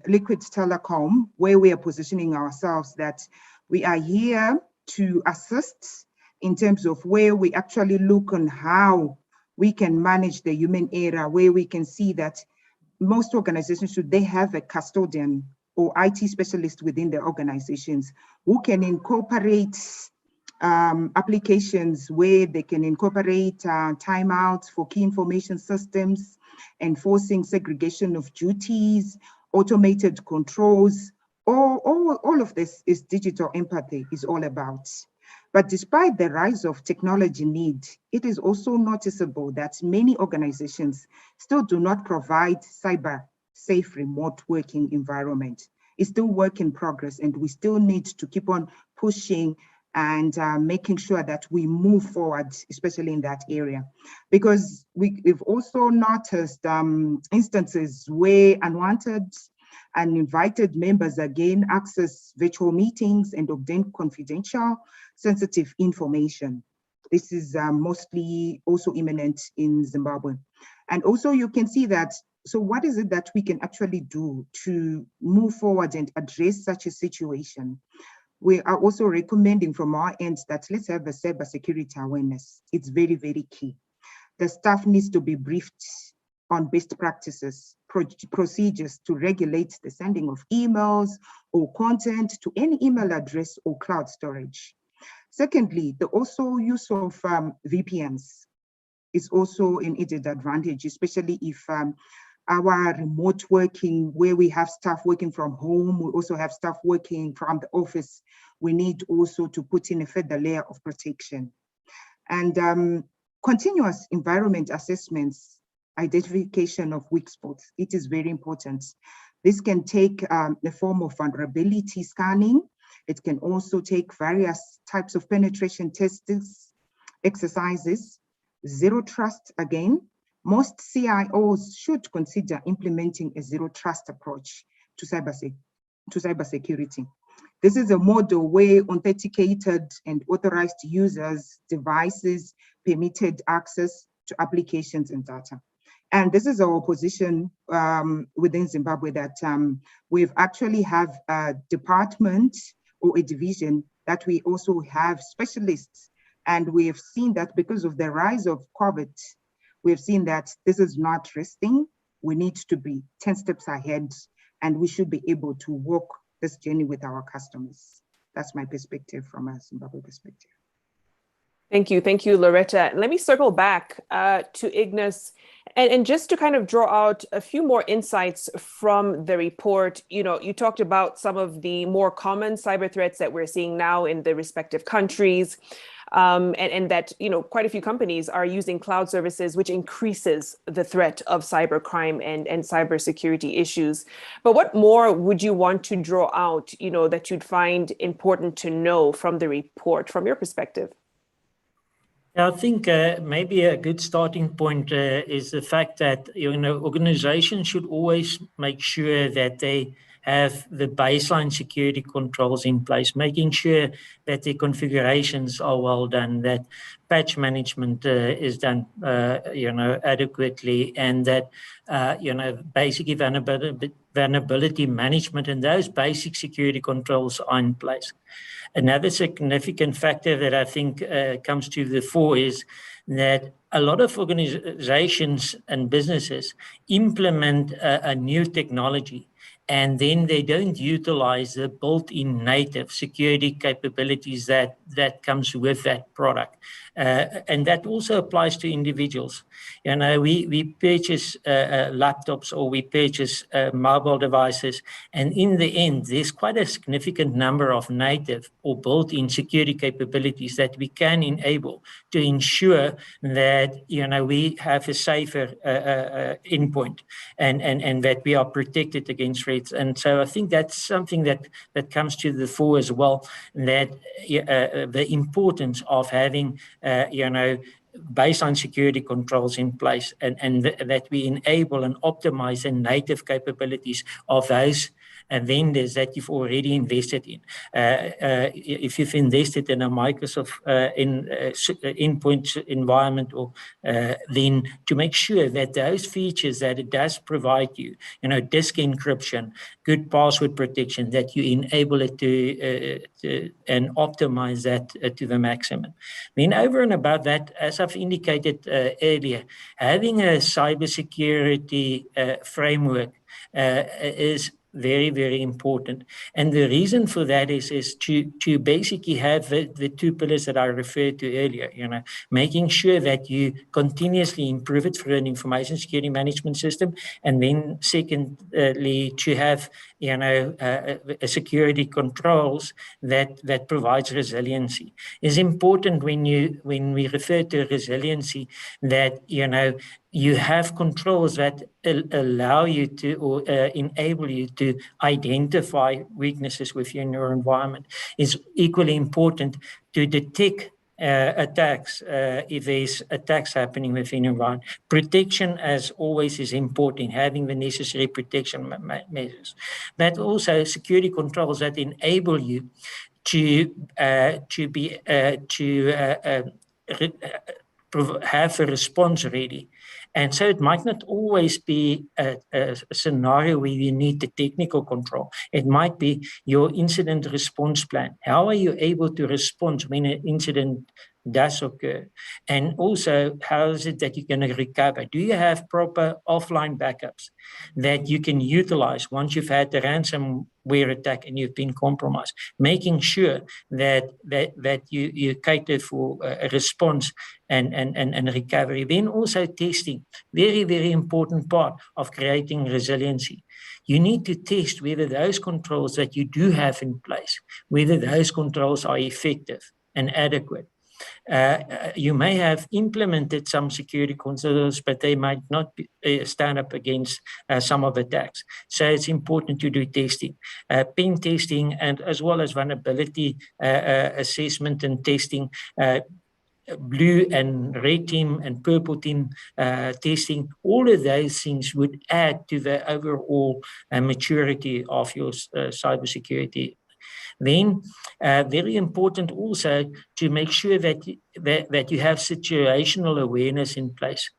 Liquid Telecom, where we are positioning ourselves that we are here to assist in terms of where we actually look on how we can manage the human error, where we can see that most organizations, should they have a custodian or IT specialist within their organizations who can incorporate applications where they can incorporate timeouts for key information systems, enforcing segregation of duties, automated controls. All of this is digital empathy is all about. But despite the rise of technology need, it is also noticeable that many organizations still do not provide cyber safe remote working environment. It's still work in progress, and we still need to keep on pushing and making sure that we move forward, especially in that area. Because we've also noticed instances where unwanted and invited members again access virtual meetings and obtain confidential, sensitive information. This is mostly also imminent in Zimbabwe. And also you can see that, so what is it that we can actually do to move forward and address such a situation? We are also recommending from our end that let's have a cybersecurity awareness. It's very, very key. The staff needs to be briefed on best practices, procedures to regulate the sending of emails or content to any email address or cloud storage. Secondly, the also use of VPNs is also an added advantage, especially if our remote working, where we have staff working from home, we also have staff working from the office, we need also to put in a further layer of protection. And continuous environment assessments, identification of weak spots, it is very important. This can take the form of vulnerability scanning. It can also take various types of penetration tests, exercises, zero trust again. Most CIOs should consider implementing a zero trust approach to cybersecurity. This is a model where authenticated and authorized users, devices, permitted access to applications and data. And this is our position within Zimbabwe, that we've actually have a department or a division that we also have specialists. And we have seen that because of the rise of COVID, we've seen that this is not resting. We need to be 10 steps ahead, and we should be able to walk this journey with our customers. That's my perspective from a Zimbabwe perspective. Thank you, Loretta. Let me circle back to Ignas, and just to kind of draw out a few more insights from the report. You know, you talked about some of the more common cyber threats that we're seeing now in the respective countries. And that, you know, quite a few companies are using cloud services, which increases the threat of cybercrime and cybersecurity issues. But what more would you want to draw out, you know, that you'd find important to know from the report, from your perspective? I think maybe a good starting point is the fact that, you know, organizations should always make sure that they have the baseline security controls in place, making sure that the configurations are well done, that patch management is done, adequately, and that, basically vulnerability management and those basic security controls are in place. Another significant factor that I think comes to the fore is that a lot of organizations and businesses implement a new technology, and then they don't utilize the built-in native security capabilities that comes with that product. And that also applies to individuals. You know, we purchase laptops, or we purchase mobile devices, and in the end, there's quite a significant number of native or built-in security capabilities that we can enable to ensure that, you know, we have a safer endpoint, and that we are protected against threats. And so I think that's something that comes to the fore as well, that the importance of having baseline security controls in place, and that we enable and optimize the native capabilities of those vendors that you've already invested in. If you've invested in a Microsoft endpoint environment, or then to make sure that those features that it does provide you, disk encryption, good password protection, that you enable it to and optimize that to the maximum. Then over and above that, as I've indicated earlier, having a cybersecurity framework is very, very important. And the reason for that is to basically have the two pillars that I referred to earlier, making sure that you continuously improve it through an information security management system. And then secondly, to have, a security controls that provides resiliency. It's important when we refer to resiliency that, you have controls that allow you to, or enable you to identify weaknesses within your environment. It's equally important to detect attacks if there's attacks happening within your environment. Protection, as always, is important, having the necessary protection measures. But also security controls that enable you to have a response ready. And so it might not always be a scenario where you need the technical control. It might be your incident response plan. How are you able to respond when an incident does occur? And also, how is it that you're going to recover? Do you have proper offline backups that you can utilize once you've had the ransomware attack and you've been compromised? Making sure that you cater for a response and recovery. Then also testing, very, very important part of creating resiliency. You need to test whether those controls that you do have in place, whether those controls are effective and adequate. You may have implemented some security controls, but they might not stand up against some of the attacks. So it's important to do testing, pen testing, and as well as vulnerability assessment and testing. Blue and red team and purple team testing, all of those things would add to the overall maturity of your cybersecurity. Then, very important also to make sure that you have situational awareness in place.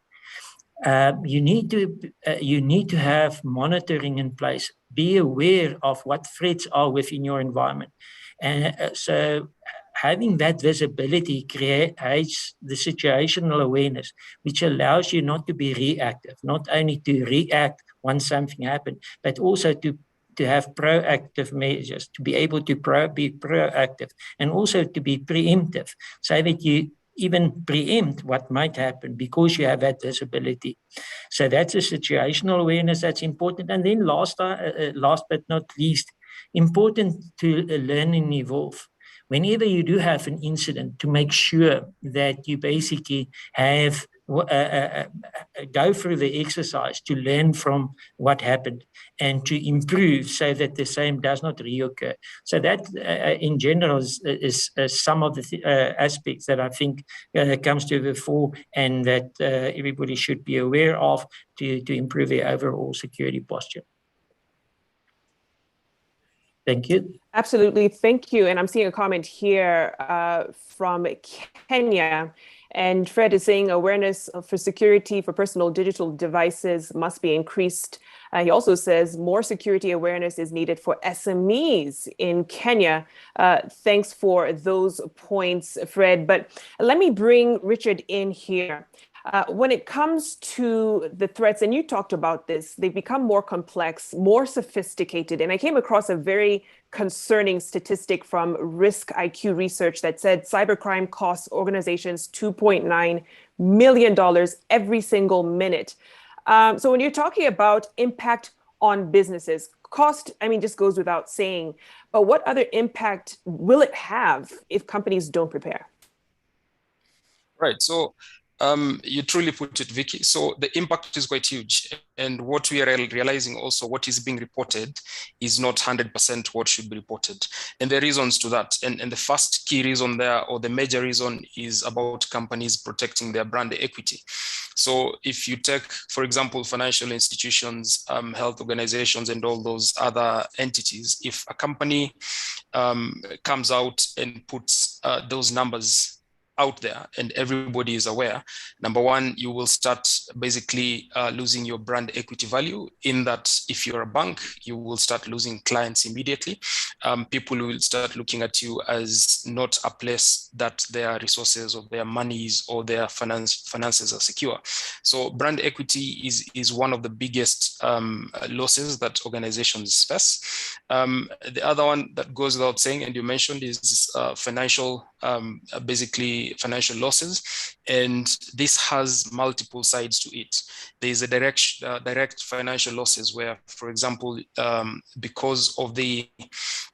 You need to have monitoring in place. Be aware of what threats are within your environment, and so having that visibility creates the situational awareness, which allows you not to be reactive, not only to react once something happened, but also to have proactive measures, to be able to be proactive, and also to be preemptive, so that you even preempt what might happen because you have that visibility. So that's a situational awareness that's important. And then last but not least, important to learn and evolve. Whenever you do have an incident, to make sure that you basically have go through the exercise to learn from what happened and to improve so that the same does not reoccur. So that in general is some of the aspects that I think comes to the fore, and that everybody should be aware of to improve their overall security posture. Thank you. Absolutely. Thank you. And I'm seeing a comment here from Kenya. And Fred is saying awareness for security for personal digital devices must be increased. He also says more security awareness is needed for SMEs in Kenya. Thanks for those points, Fred. But let me bring Richard in here. When it comes to the threats, and you talked about this, they've become more complex, more sophisticated. And I came across a very concerning statistic from Risk IQ research that said cybercrime costs organizations $2.9 million every single minute. So when you're talking about impact on businesses, cost, I mean, just goes without saying, but what other impact will it have if companies don't prepare? Right. So you truly put it, Vicky. So the impact is quite huge. And what we are realizing also, what is being reported is not 100% what should be reported. And there are reasons to that. And the first key reason there, or the major reason, is about companies protecting their brand equity. So if you take, for example, financial institutions, health organizations, and all those other entities, if a company comes out and puts those numbers out there and everybody is aware, number one, you will start basically losing your brand equity value, in that if you're a bank, you will start losing clients immediately. People will start looking at you as not a place that their resources or their monies or their finances are secure. So brand equity is one of the biggest losses that organizations face. The other one that goes without saying, and you mentioned, is financial financial losses, and this has multiple sides to it. There is a direct financial losses where, for example, because of the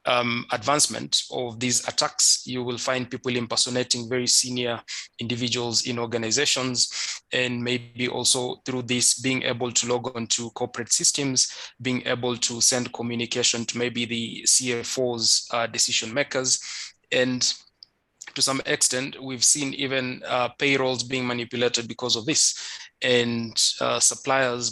advancement of these attacks, you will find people impersonating very senior individuals in organizations, and maybe also through this being able to log on to corporate systems, being able to send communication to maybe the CFOs, decision makers. And to some extent, we've seen even payrolls being manipulated because of this, and suppliers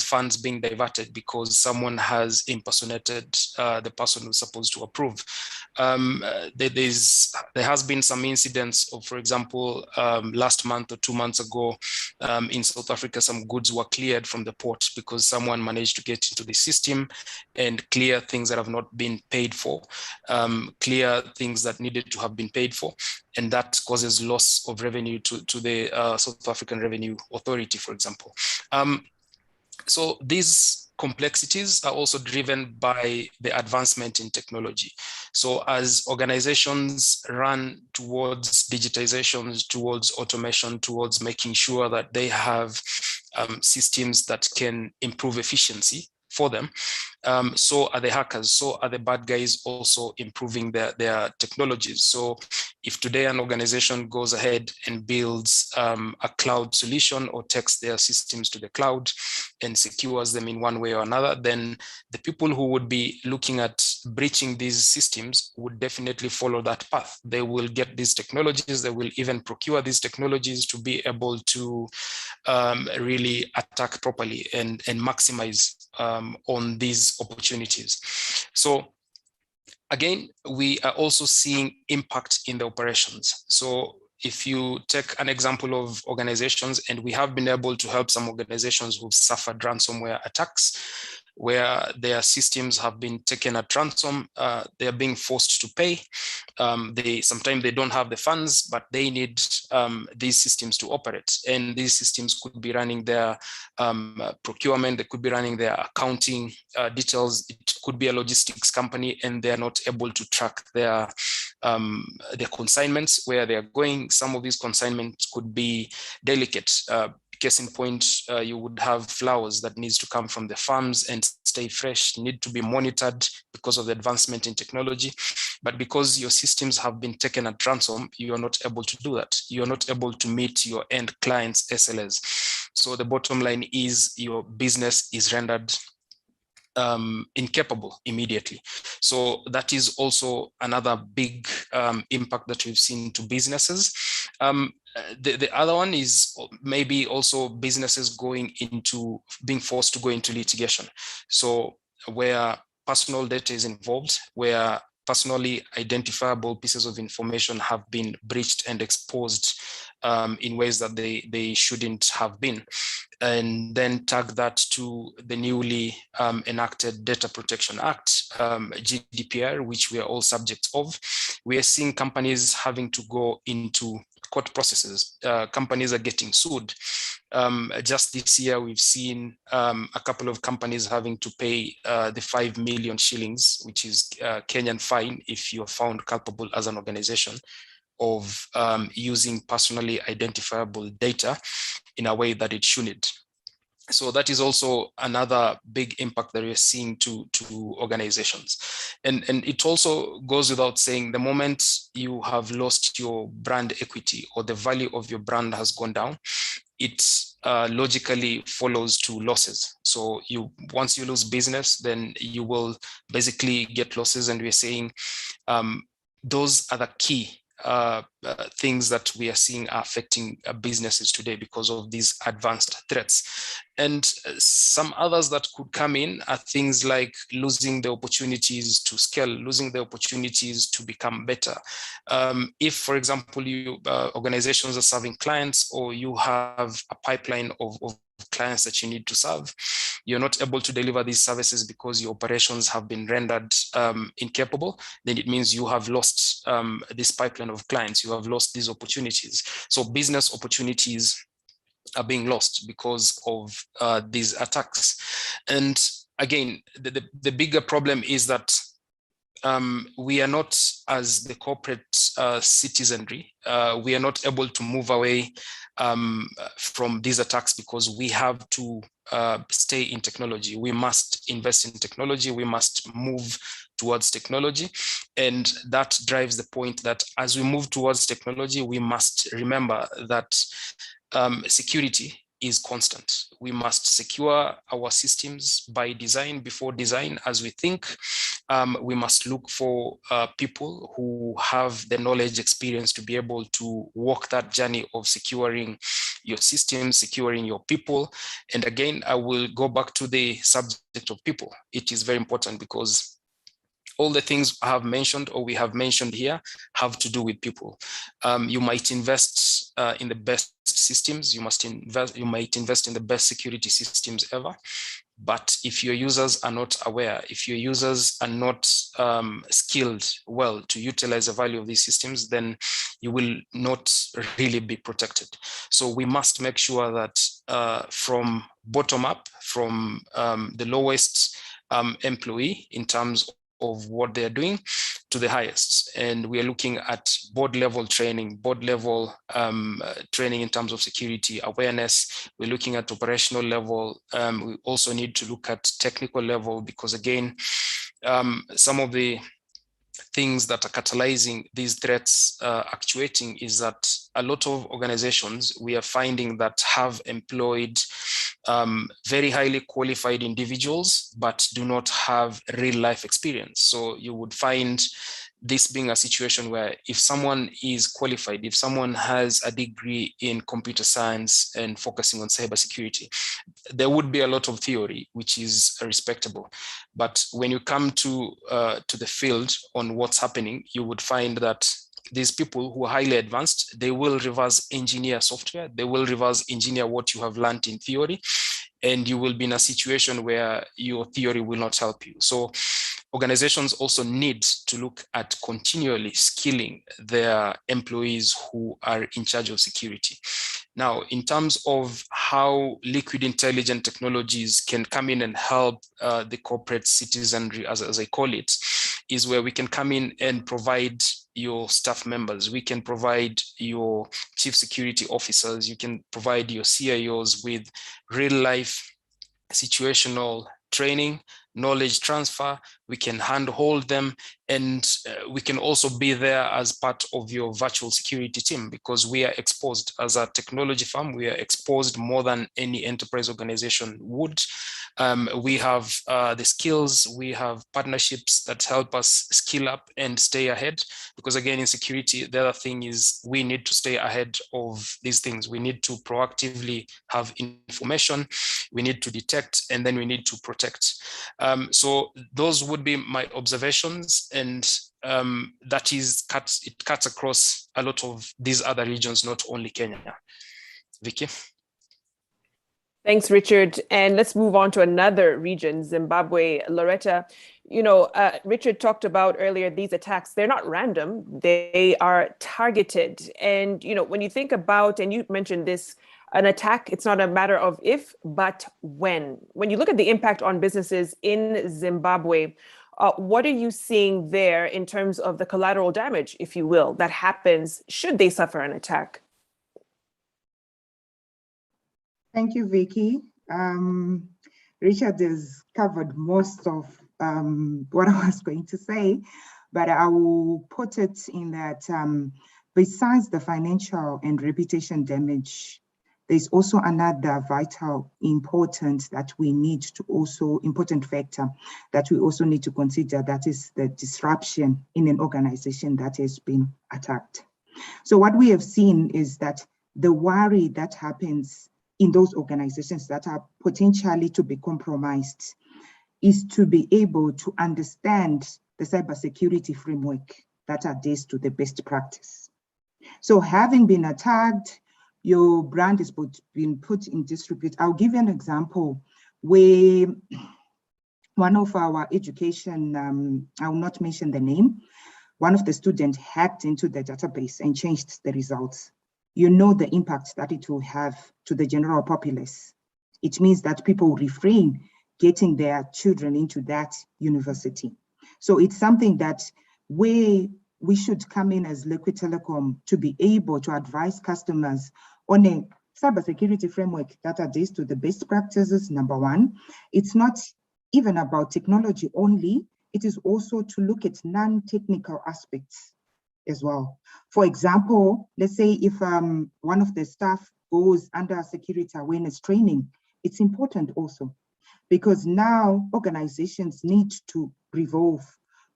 funds being diverted because someone has impersonated the person who's supposed to approve. There has been some incidents of, for example, last month or 2 months ago, in South Africa, some goods were cleared from the port because someone managed to get into the system and clear things that have not been paid for, clear things that needed to have been paid for. And that causes loss of revenue to the South African Revenue Authority, for example. So these complexities are also driven by the advancement in technology. So as organizations run towards digitizations, towards automation, towards making sure that they have systems that can improve efficiency for them, so are the hackers, so are the bad guys also improving their technologies. So if today an organization goes ahead and builds a cloud solution or takes their systems to the cloud and secures them in one way or another, then the people who would be looking at breaching these systems would definitely follow that path. They will get these technologies, they will even procure these technologies to be able to really attack properly and maximize on these opportunities. So again, we are also seeing impact in the operations. So if you take an example of organizations, and we have been able to help some organizations who've suffered ransomware attacks, where their systems have been taken at ransom, they are being forced to pay. Sometimes they don't have the funds, but they need these systems to operate. And these systems could be running their procurement, they could be running their accounting details. It could be a logistics company, and they're not able to track their consignments, where they're going. Some of these consignments could be delicate. Case in point, you would have flowers that needs to come from the farms and stay fresh, need to be monitored because of the advancement in technology. But because your systems have been taken at ransom, you are not able to do that. You are not able to meet your end clients' SLAs. So the bottom line is your business is rendered incapable immediately. So that is also another big impact that we've seen to businesses. The other one is maybe also businesses being forced to go into litigation. So where personal data is involved, where personally identifiable pieces of information have been breached and exposed in ways that they shouldn't have been, and then tag that to the newly enacted Data Protection Act, GDPR, which we are all subjects of. We are seeing companies having to go into court processes. Companies are getting sued. Just this year, we've seen a couple of companies having to pay the 5 million shillings, which is Kenyan fine if you're found culpable as an organization of using personally identifiable data in a way that it shouldn't. So that is also another big impact that we're seeing to organizations. And it also goes without saying, the moment you have lost your brand equity or the value of your brand has gone down, it logically follows to losses. So once you lose business, then you will basically get losses. And we're saying those are the key things that we are seeing are affecting businesses today because of these advanced threats. And some others that could come in are things like losing the opportunities to scale, losing the opportunities to become better. If, for example, organizations are serving clients, or you have a pipeline of clients that you need to serve, you're not able to deliver these services because your operations have been rendered incapable, then it means you have lost this pipeline of clients, you have lost these opportunities. So business opportunities are being lost because of these attacks. And again, the bigger problem is that we are not, as the corporate citizenry, we are not able to move away from these attacks because we have to stay in technology. We must invest in technology. We must move towards technology. And that drives the point that as we move towards technology, we must remember that security is constant. We must secure our systems by design, before design. As we think, we must look for people who have the knowledge, experience to be able to walk that journey of securing your systems, securing your people. And again, I will go back to the subject of people. It is very important because all the things I have mentioned, or we have mentioned here, have to do with people. You might invest in the best systems. You might invest in the best security systems ever. But if your users are not aware, if your users are not skilled well to utilize the value of these systems, then you will not really be protected. So we must make sure that from bottom up, from the lowest employee in terms of what they're doing to the highest. And we are looking at board level training, training in terms of security awareness. We're looking at operational level. We also need to look at technical level because, again, some of the things that are catalyzing these threats actuating is that a lot of organizations we are finding that have employed very highly qualified individuals, but do not have real life experience. So you would find this being a situation where if someone is qualified, if someone has a degree in computer science and focusing on cybersecurity, there would be a lot of theory, which is respectable. But when you come to the field on what's happening, you would find that these people who are highly advanced, they will reverse engineer software, they will reverse engineer what you have learned in theory, and you will be in a situation where your theory will not help you. So organizations also need to look at continually skilling their employees who are in charge of security. Now, in terms of how liquid intelligent technologies can come in and help the corporate citizenry, as I call it, is where we can come in and provide your staff members. We can provide your chief security officers. You can provide your CIOs with real life situational training, knowledge transfer. We can handhold them, and we can also be there as part of your virtual security team, because we are exposed as a technology firm. We are exposed more than any enterprise organization would. We have the skills, we have partnerships that help us skill up and stay ahead, because again, in security, the other thing is we need to stay ahead of these things. We need to proactively have information, we need to detect, and then we need to protect. So those would be my observations, and that is it cuts across a lot of these other regions, not only Kenya. Vicky? Thanks, Richard. And let's move on to another region, Zimbabwe. Loretta, Richard talked about earlier these attacks. They're not random, they are targeted. And, when you think about, and you mentioned this, an attack, it's not a matter of if, but when. When you look at the impact on businesses in Zimbabwe, what are you seeing there in terms of the collateral damage, if you will, that happens should they suffer an attack? Thank you, Vicky. Richard has covered most of what I was going to say, but I will put it in that besides the financial and reputation damage, there's also another important factor that we also need to consider, that is the disruption in an organization that has been attacked. So what we have seen is that the worry that happens in those organizations that are potentially to be compromised is to be able to understand the cybersecurity framework that adheres to the best practice. So having been attacked, your brand is being put in disrepute. I'll give you an example where one of our education, I will not mention the name, one of the students hacked into the database and changed the results. You know the impact that it will have to the general populace. It means that people refrain getting their children into that university. So it's something that we should come in as Liquid Telecom to be able to advise customers on a cybersecurity framework that adheres to the best practices, number one. It's not even about technology only, it is also to look at non-technical aspects as well. For example, let's say if one of the staff goes under security awareness training, it's important also, because now organizations need to revolve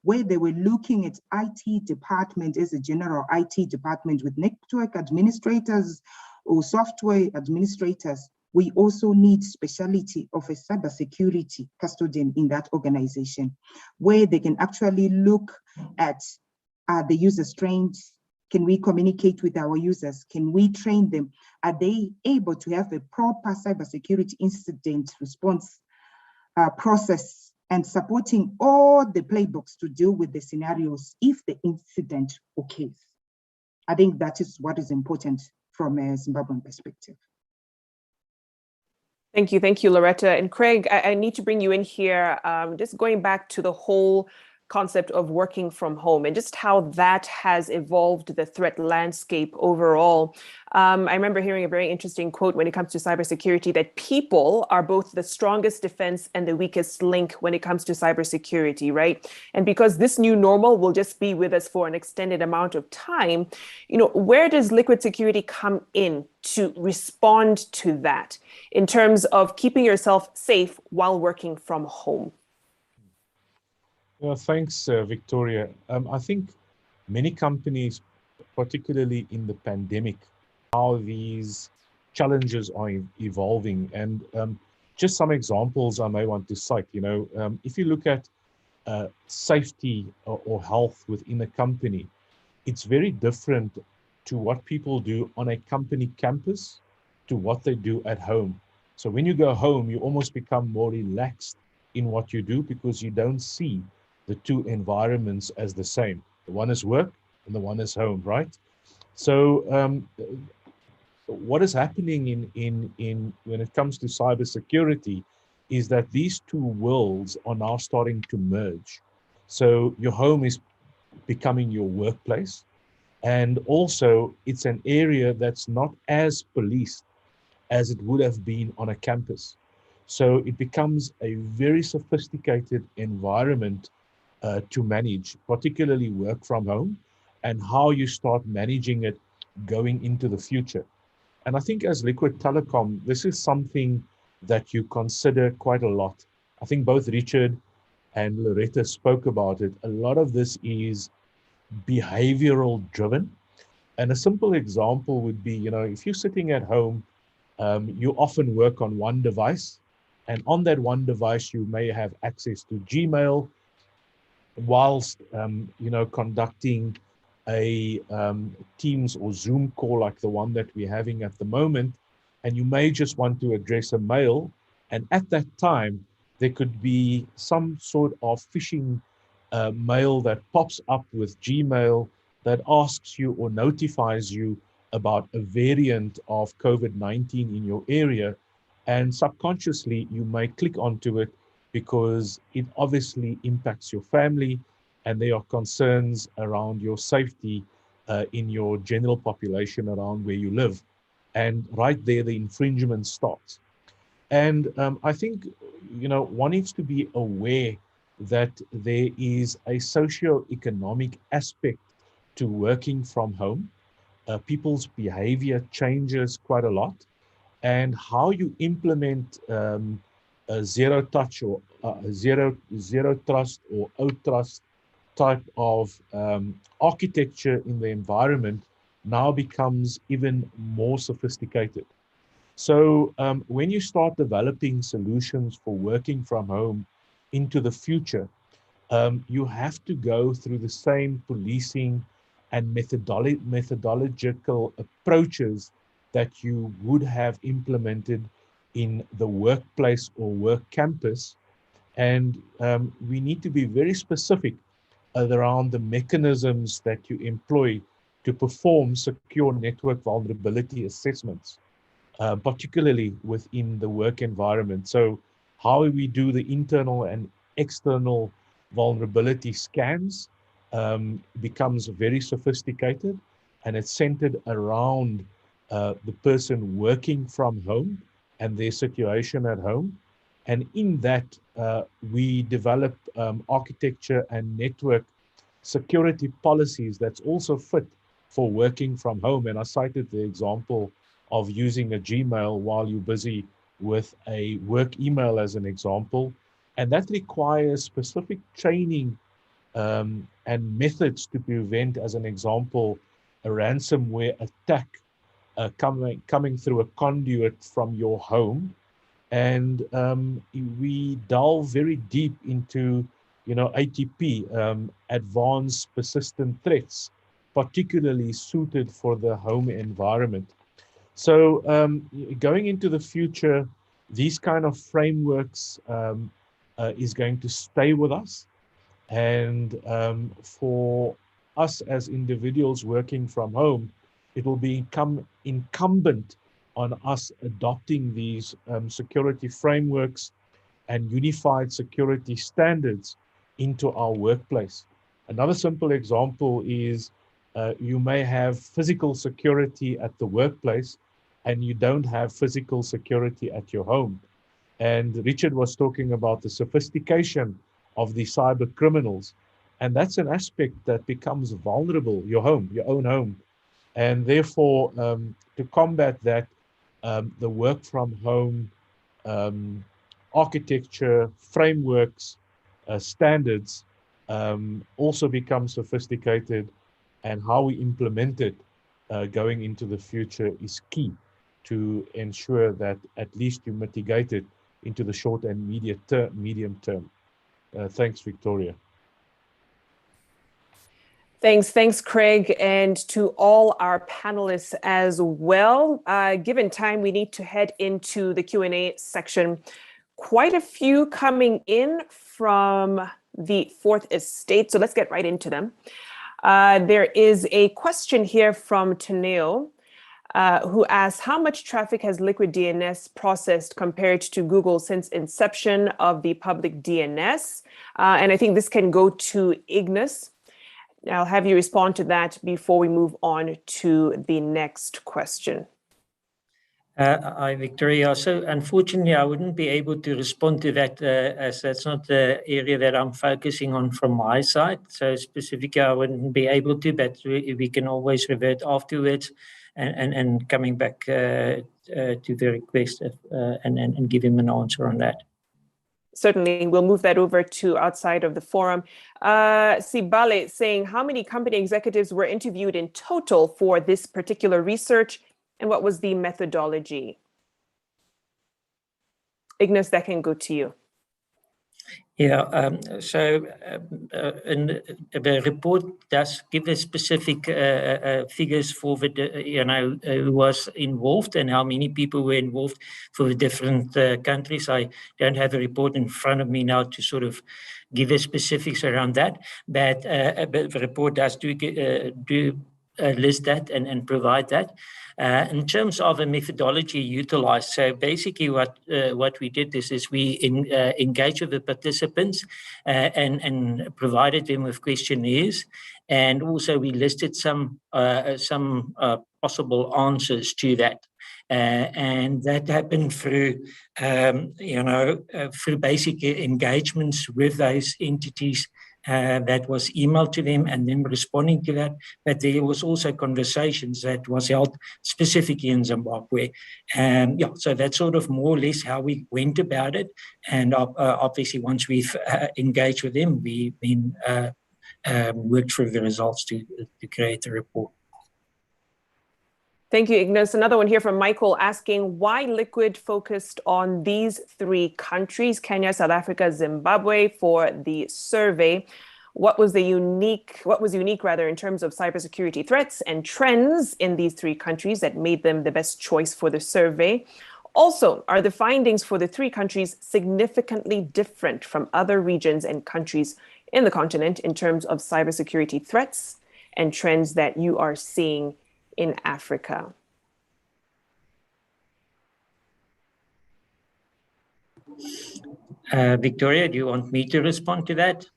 where they were looking at IT department as a general IT department with network administrators or software administrators. We also need speciality of a cybersecurity custodian in that organization, where they can actually look at the users trained? Can we communicate with our users? Can we train them? Are they able to have a proper cybersecurity incident response process and supporting all the playbooks to deal with the scenarios if the incident occurs? I think that is what is important from a Zimbabwean perspective. Thank you, Loretta. And Craig, I need to bring you in here, just going back to the whole concept of working from home and just how that has evolved the threat landscape overall. I remember hearing a very interesting quote when it comes to cybersecurity, that people are both the strongest defense and the weakest link when it comes to cybersecurity, right? And because this new normal will just be with us for an extended amount of time, where does Liquid Security come in to respond to that in terms of keeping yourself safe while working from home? Well, thanks, Victoria. I think many companies, particularly in the pandemic, how these challenges are evolving. And just some examples I may want to cite. If you look at safety or health within a company, it's very different to what people do on a company campus to what they do at home. So when you go home, you almost become more relaxed in what you do because you don't see the two environments as the same. The one is work and the one is home, right? So what is happening in when it comes to cybersecurity is that these two worlds are now starting to merge. So your home is becoming your workplace, and also it's an area that's not as policed as it would have been on a campus. So it becomes a very sophisticated environment to manage, particularly work from home, and how you start managing it going into the future. And I think as Liquid Telecom, this is something that you consider quite a lot. I think both Richard and Loretta spoke about it. A lot of this is behavioral driven. And a simple example would be, if you're sitting at home, you often work on one device, and on that one device, you may have access to Gmail, whilst conducting a Teams or Zoom call like the one that we're having at the moment. and you may just want to address a mail. And at that time, there could be some sort of phishing mail that pops up with Gmail that asks you or notifies you about a variant of COVID-19 in your area. And subconsciously, you may click onto it because it obviously impacts your family and there are concerns around your safety in your general population around where you live. And right there, the infringement starts. And I think, one needs to be aware that there is a socio-economic aspect to working from home. People's behavior changes quite a lot. And how you implement a zero touch or zero trust or out-trust type of architecture in the environment now becomes even more sophisticated. So when you start developing solutions for working from home into the future, you have to go through the same policing and methodological approaches that you would have implemented in the workplace or work campus. And we need to be very specific around the mechanisms that you employ to perform secure network vulnerability assessments, particularly within the work environment. So how we do the internal and external vulnerability scans becomes very sophisticated, and it's centered around the person working from home and their situation at home. And in that, we develop architecture and network security policies that's also fit for working from home. And I cited the example of using a Gmail while you're busy with a work email as an example. And that requires specific training and methods to prevent, as an example, a ransomware attack coming through a conduit from your home. And we delve very deep into, ATP, advanced persistent threats, particularly suited for the home environment. So going into the future, these kind of frameworks is going to stay with us. And for us as individuals working from home, it will become incumbent on us adopting these security frameworks and unified security standards into our workplace. Another simple example is you may have physical security at the workplace and you don't have physical security at your home. And Richard was talking about the sophistication of the cyber criminals. And that's an aspect that becomes vulnerable, your home, your own home. And therefore, to combat that, the work from home architecture, frameworks, standards also become sophisticated, and how we implement it going into the future is key to ensure that at least you mitigate it into the short and medium term. Thanks, Victoria. Thanks, Craig, and to all our panelists as well. Given time, we need to head into the Q&A section. Quite a few coming in from the Fourth Estate, so let's get right into them. There is a question here from Taneo, who asks, how much traffic has Liquid DNS processed compared to Google since inception of the public DNS? And I think this can go to Ignas. I'll have you respond to that before we move on to the next question. Hi, Victoria. So unfortunately, I wouldn't be able to respond to that as that's not the area that I'm focusing on from my side. So specifically, I wouldn't be able to, but we can always revert afterwards and coming back to the request and give him an answer on that. Certainly, we'll move that over to outside of the forum. Sibale saying, how many company executives were interviewed in total for this particular research, and what was the methodology? Ignas, that can go to you. Yeah, and the report does give the specific figures for the, who was involved and how many people were involved for the different countries. I don't have a report in front of me now to sort of give the specifics around that, but the report does do list that and provide that. In terms of a methodology utilized, so basically what we did is we engaged with the participants and provided them with questionnaires, and also we listed some possible answers to that. And that happened through, through basic engagements with those entities that was emailed to them and them responding to that. But there was also conversations that was held specifically in Zimbabwe. So that's sort of more or less how we went about it. And obviously, once we've engaged with them, we then worked through the results to create the report. Thank you, Ignas. Another one here from Michael asking why Liquid focused on these 3 countries, Kenya, South Africa, Zimbabwe, for the survey. What was unique in terms of cybersecurity threats and trends in these 3 countries that made them the best choice for the survey? Also, are the findings for the 3 countries significantly different from other regions and countries in the continent in terms of cybersecurity threats and trends that you are seeing in Africa? Victoria, do you want me to respond to that?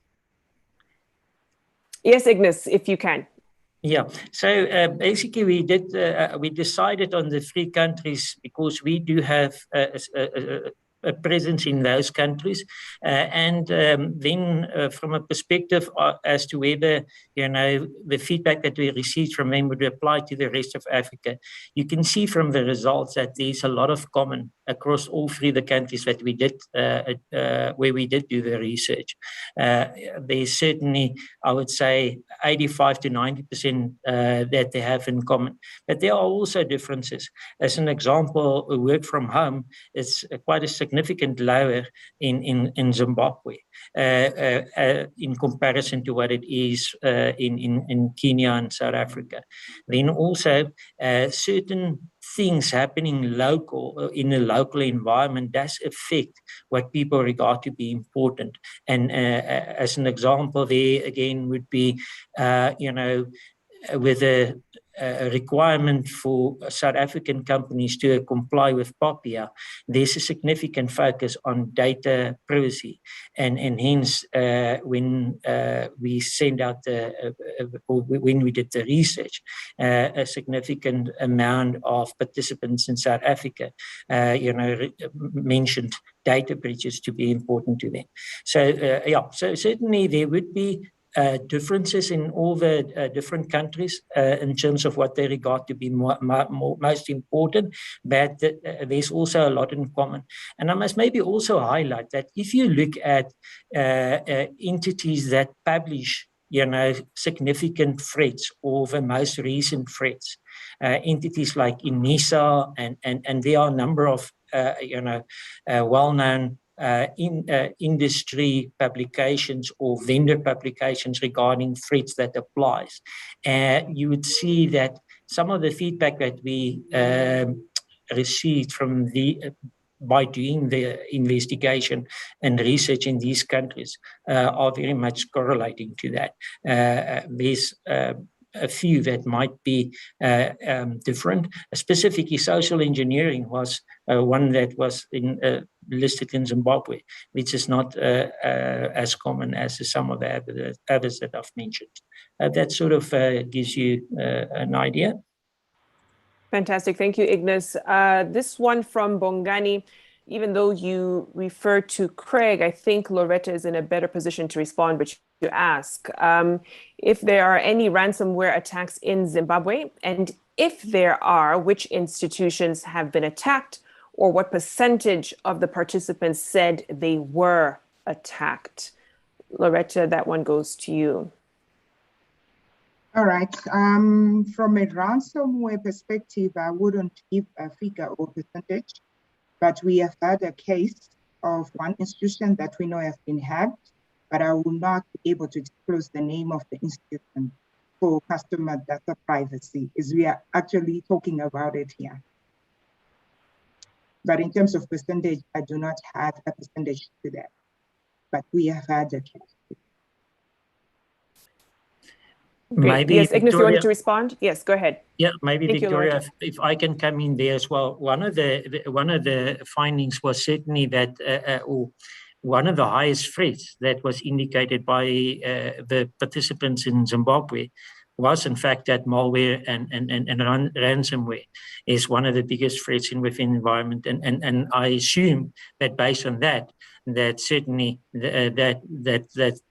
Yes, Ignas, if you can. Yeah, so basically we decided on the 3 countries because we do have a presence in those countries, and then from a perspective as to whether the feedback that we received from them would apply to the rest of Africa, you can see from the results that there's a lot of common across all 3 of the countries that we did where we did do the research. There's certainly, I would say, 85 to 90% that they have in common, but there are also differences. As an example, work from home is quite a significant lower in Zimbabwe in comparison to what it is in Kenya and South Africa. Then also certain things happening in a local environment does affect what people regard to be important. And as an example, there again would be, with a requirement for South African companies to comply with POPIA, there's a significant focus on data privacy. And hence, when we send out when we did the research, a significant amount of participants in South Africa, mentioned data breaches to be important to them. So, so certainly there would be differences in all the different countries in terms of what they regard to be most important, but there's also a lot in common. And I must maybe also highlight that if you look at entities that publish significant threats or the most recent threats, entities like INISA, and there are a number of well-known industry publications or vendor publications regarding threats that applies. You would see that some of the feedback that we received from by doing the investigation and research in these countries are very much correlating to that. There's a few that might be different. Specifically, social engineering was one that was listed in Zimbabwe, which is not as common as some of the others that I've mentioned. That sort of gives you an idea. Fantastic. Thank you, Ignas. This one from Bongani, even though you refer to Craig, I think Loretta is in a better position to respond, but to ask if there are any ransomware attacks in Zimbabwe, and if there are, which institutions have been attacked, or what percentage of the participants said they were attacked. Loretta, that one goes to you. All right. From a ransomware perspective, I wouldn't give a figure or percentage, but we have had a case of one institution that we know has been hacked, but I will not be able to disclose the name of the institution for customer data privacy, as we are actually talking about it here. But in terms of percentage, I do not have a percentage to that, but we have had a case. Great. Yes, Ignas, you wanted to respond? Yes, go ahead. Yeah, maybe Thank Victoria, if I can come in there as well. One of the findings was certainly that one of the highest threats that was indicated by the participants in Zimbabwe was in fact that malware and ransomware is one of the biggest threats within the environment. And I assume that based on that certainly that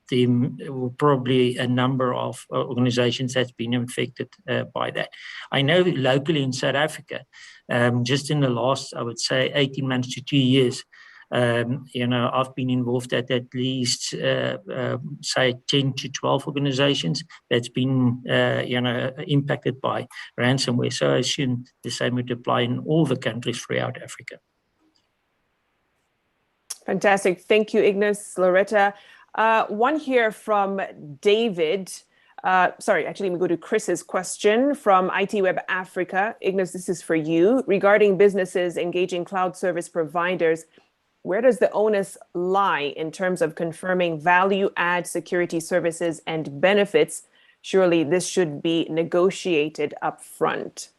there will probably a number of organizations that's been infected by that. I know locally in South Africa, just in the last, I would say, 18 months to 2 years, I've been involved at least, say, 10 to 12 organizations that's been, impacted by ransomware. So I assume the same would apply in all the countries throughout Africa. Fantastic. Thank you, Ignas, Loretta. One here from David. Actually, we go to Chris's question from IT Web Africa. Ignas, this is for you. Regarding businesses engaging cloud service providers, where does the onus lie in terms of confirming value-add security services and benefits? Surely this should be negotiated upfront.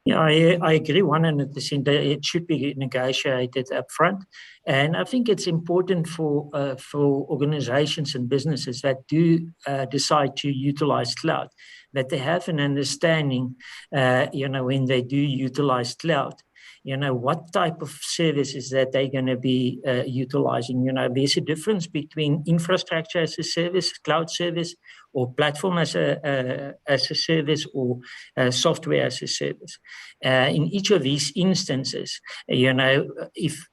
Yeah, I agree 100% that it should be negotiated upfront. And I think it's important for organizations and businesses that do decide to utilize cloud, that they have an understanding, when they do utilize cloud, what type of services that they're going to be utilizing. There's a difference between infrastructure as a service, cloud service, or platform as a service, or software as a service. In each of these instances, if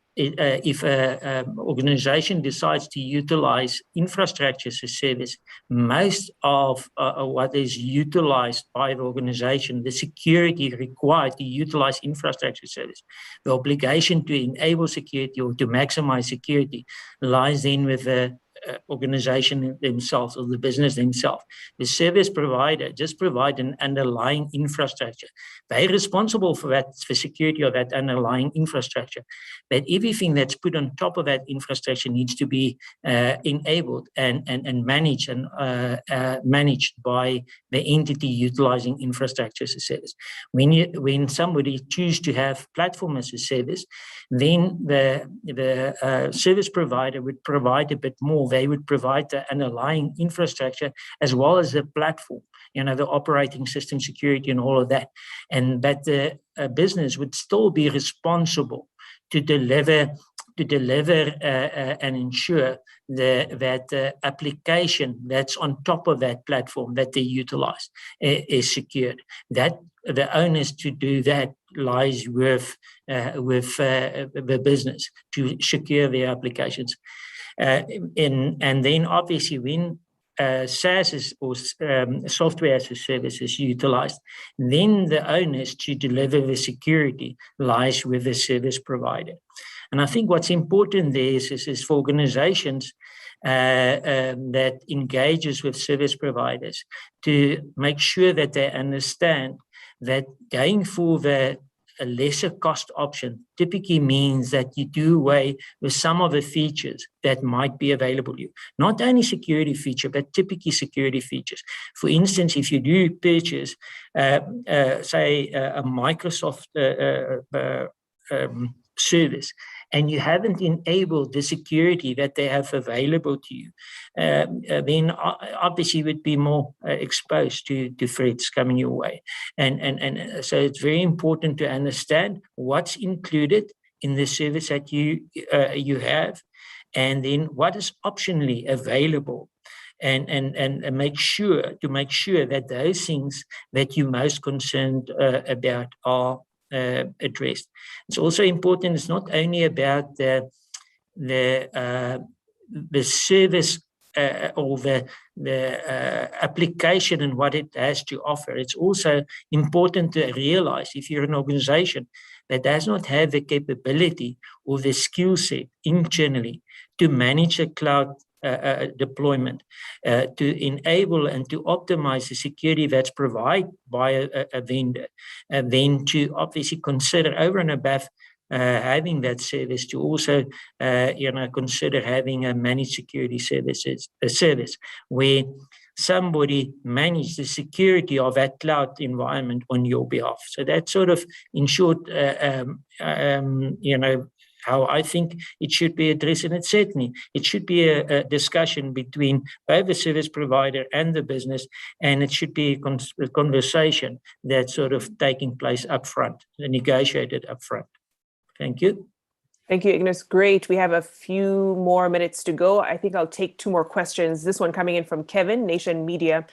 an organization decides to utilize infrastructure as a service, most of what is utilized by the organization, the security required to utilize infrastructure service, the obligation to enable security or to maximize security lies then with the organization themselves or the business themselves. The service provider just provide an underlying infrastructure. They're responsible for that, for security of that underlying infrastructure. But everything that's put on top of that infrastructure needs to be enabled and managed and managed by the entity utilizing infrastructure as a service. When somebody chooses to have platform as a service, then the service provider would provide a bit more. They would provide the underlying infrastructure as well as the platform, the operating system security and all of that. And that the business would still be responsible to deliver and ensure that the application that's on top of that platform that they utilize is secured. That the onus to do that lies with the business to secure their applications. And then obviously when SaaS or software as a service is utilized, then the onus to deliver the security lies with the service provider. And I think what's important there is for organizations that engages with service providers to make sure that they understand that going for a lesser cost option typically means that you do away with some of the features that might be available to you. Not only security feature, but typically security features. For instance, if you do purchase, say, a Microsoft service, and you haven't enabled the security that they have available to you, then obviously you would be more exposed to threats coming your way. And so it's very important to understand what's included in the service that you have, and then what is optionally available. And make sure that those things that you're most concerned about are addressed. It's also important. It's not only about the service or the application and what it has to offer. It's also important to realize, if you're an organization, but does not have the capability or the skill set internally to manage a cloud deployment, to enable and to optimize the security that's provided by a vendor, and then to obviously consider over and above having that service, to also consider having a managed security services, a service where somebody manage the security of that cloud environment on your behalf. So that's sort of, in short, how I think it should be addressed. And certainly it should be a discussion between both the service provider and the business, and it should be a conversation that's sort of taking place up front, negotiated up front. Thank you. Thank you, Ignas. Great. We have a few more minutes to go. I think I'll take two more questions. This one coming in from Kevin, Nation Media,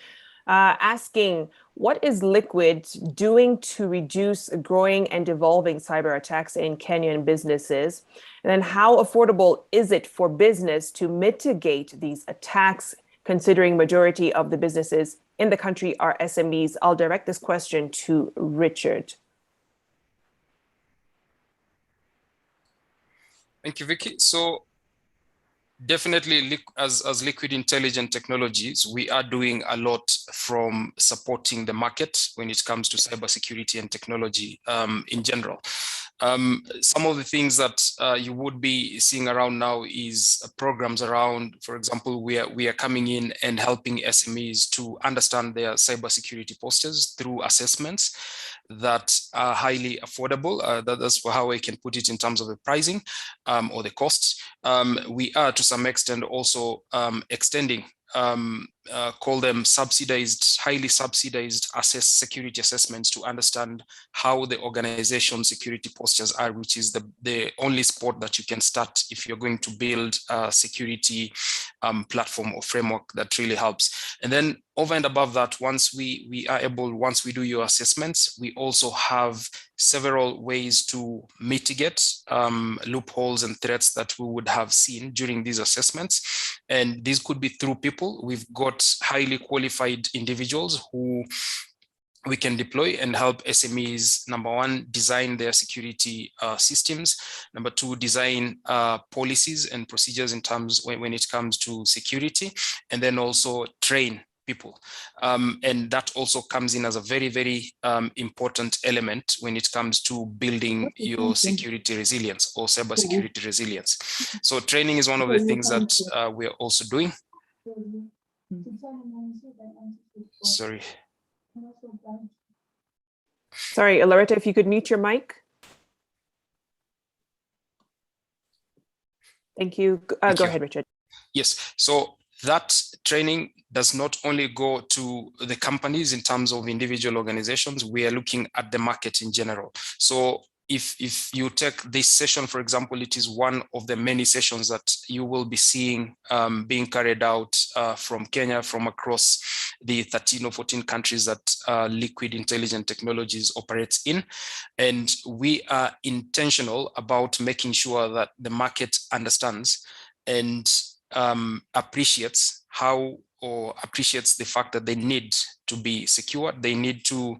asking, what is Liquid doing to reduce growing and evolving cyber attacks in Kenyan businesses? And then how affordable is it for business to mitigate these attacks, considering majority of the businesses in the country are SMEs? I'll direct this question to Richard. Thank you, Vicky. So definitely, as Liquid Intelligent Technologies, we are doing a lot from supporting the market when it comes to cybersecurity and technology in general. Some of the things that you would be seeing around now is programs around, for example, we are coming in and helping SMEs to understand their cybersecurity postures through assessments that are highly affordable. That's how I can put it in terms of the pricing or the costs. We are to some extent also extending, call them subsidized, highly subsidized security assessments to understand how the organization's security postures are, which is the only spot that you can start if you're going to build a security platform or framework that really helps. And then over and above that, once we do your assessments, we also have several ways to mitigate loopholes and threats that we would have seen during these assessments. And these could be through people. We've got highly qualified individuals who we can deploy and help SMEs, number one, design their security systems. Number two, design policies and procedures in terms when it comes to security, and then also train people. And that also comes in as a very, very important element when it comes to building your security resilience or cybersecurity resilience. So training is one of the things that we're also doing. Sorry, Loretta, if you could mute your mic. Thank you. Go ahead, Richard. Yes, so that training does not only go to the companies in terms of individual organizations, we are looking at the market in general. So if you take this session, for example, it is one of the many sessions that you will be seeing being carried out from Kenya, from across the 13 or 14 countries that Liquid Intelligent Technologies operates in. And we are intentional about making sure that the market understands and appreciates appreciates the fact that they need to be secure. They need to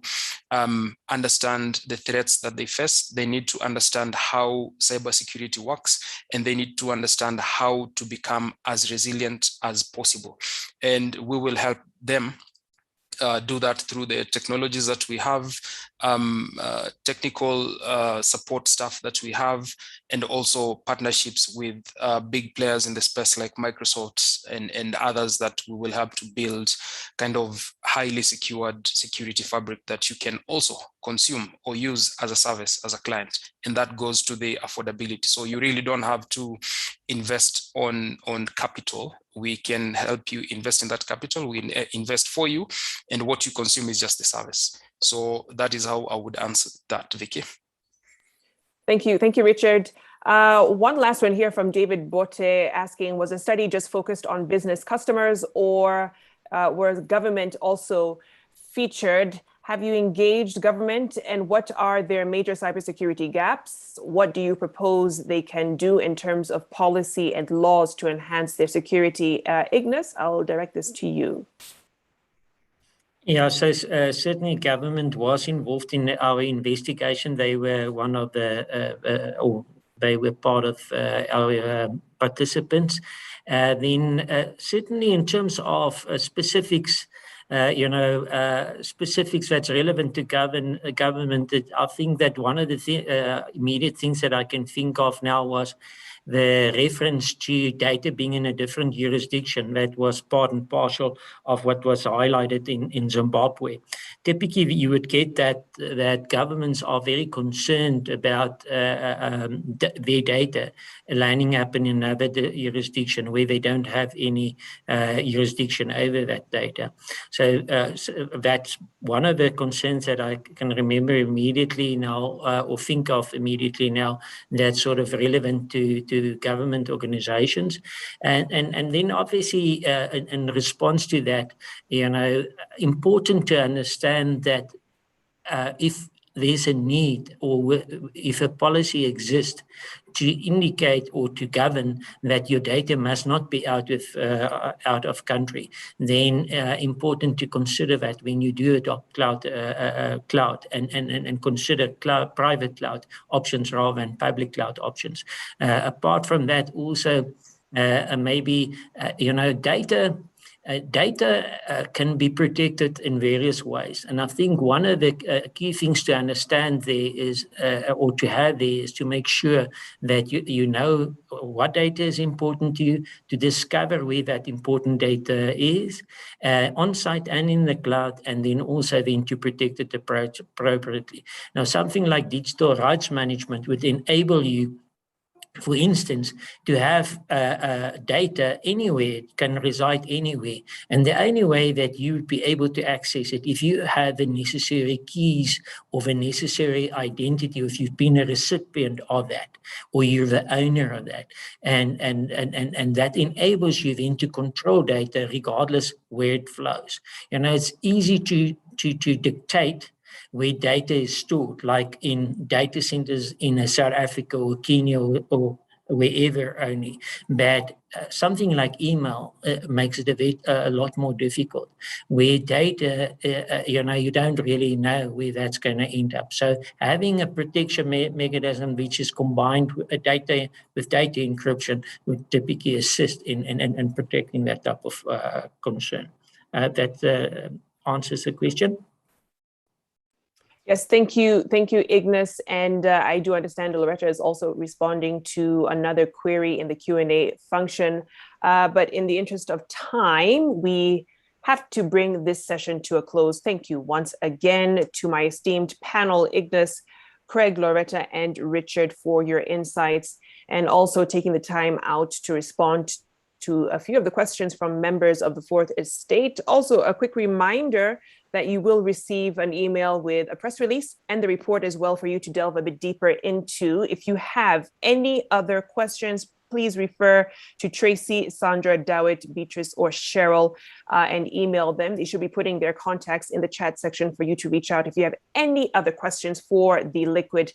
understand the threats that they face. They need to understand how cybersecurity works, and they need to understand how to become as resilient as possible. And we will help them do that through the technologies that we have, technical support staff that we have, and also partnerships with big players in the space like Microsoft and others that we will help to build kind of highly secured security fabric that you can also consume or use as a service as a client. And that goes to the affordability. So you really don't have to invest on capital. We can help you invest in that capital. We invest for you, and what you consume is just the service. So that is how I would answer that, Vicky. Thank you, Richard. One last one here from David Bote asking, was a study just focused on business customers, or was government also featured? Have you engaged government, and what are their major cybersecurity gaps? What do you propose they can do in terms of policy and laws to enhance their security? Ignas, I'll direct this to you. Yeah, so certainly government was involved in our investigation. They were one of the, or they were part of our participants. Then certainly in terms of specifics, specifics that's relevant to government, I think that one of the immediate things that I can think of now was the reference to data being in a different jurisdiction. That was part and parcel of what was highlighted in Zimbabwe. Typically, you would get that governments are very concerned about their data lining up in another jurisdiction where they don't have any jurisdiction over that data. So that's one of the concerns that I can remember immediately now, or think of immediately now, that's sort of relevant to government organizations. And then obviously in response to that, important to understand that if there's a need or if a policy exists to indicate or to govern that your data must not be out of country, then important to consider that when you do adopt cloud and consider private cloud options rather than public cloud options. Apart from that, also maybe data can be protected in various ways. And I think one of the key things to understand there is, or to have there, is to make sure that you know what data is important to you, to discover where that important data is, on-site and in the cloud, and then also then to protect it appropriately. Now, something like digital rights management would enable you, for instance, to have data anywhere, it can reside anywhere. And the only way that you would be able to access it, if you have the necessary keys or the necessary identity, or if you've been a recipient of that, or you're the owner of that. And that enables you then to control data regardless where it flows. It's easy to dictate where data is stored, like in data centers in South Africa or Kenya or wherever only. But something like email makes it a lot more difficult, where data, you don't really know where that's going to end up. So having a protection mechanism which is combined with data encryption would typically assist in protecting that type of concern. That answers the question. Yes, thank you, Ignas. And I do understand Loretta is also responding to another query in the Q&A function. But in the interest of time, we have to bring this session to a close. Thank you once again to my esteemed panel, Ignas, Craig, Loretta, and Richard, for your insights, and also taking the time out to respond to a few of the questions from members of the Fourth Estate. Also, a quick reminder that you will receive an email with a press release and the report as well for you to delve a bit deeper into. If you have any other questions, please refer to Tracy, Sandra, Dawit, Beatrice, or Cheryl and email them. They should be putting their contacts in the chat section for you to reach out if you have any other questions for the Liquid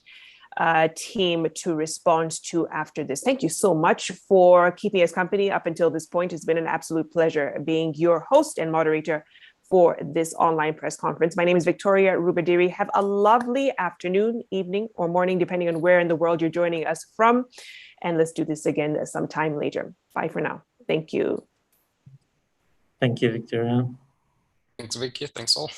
team to respond to after this. Thank you so much for keeping us company up until this point. It's been an absolute pleasure being your host and moderator for this online press conference. My name is Victoria Rubadiri. Have a lovely afternoon, evening, or morning, depending on where in the world you're joining us from. And let's do this again sometime later. Bye for now. Thank you. Thank you, Victoria. Thanks, Vicky. Thanks all.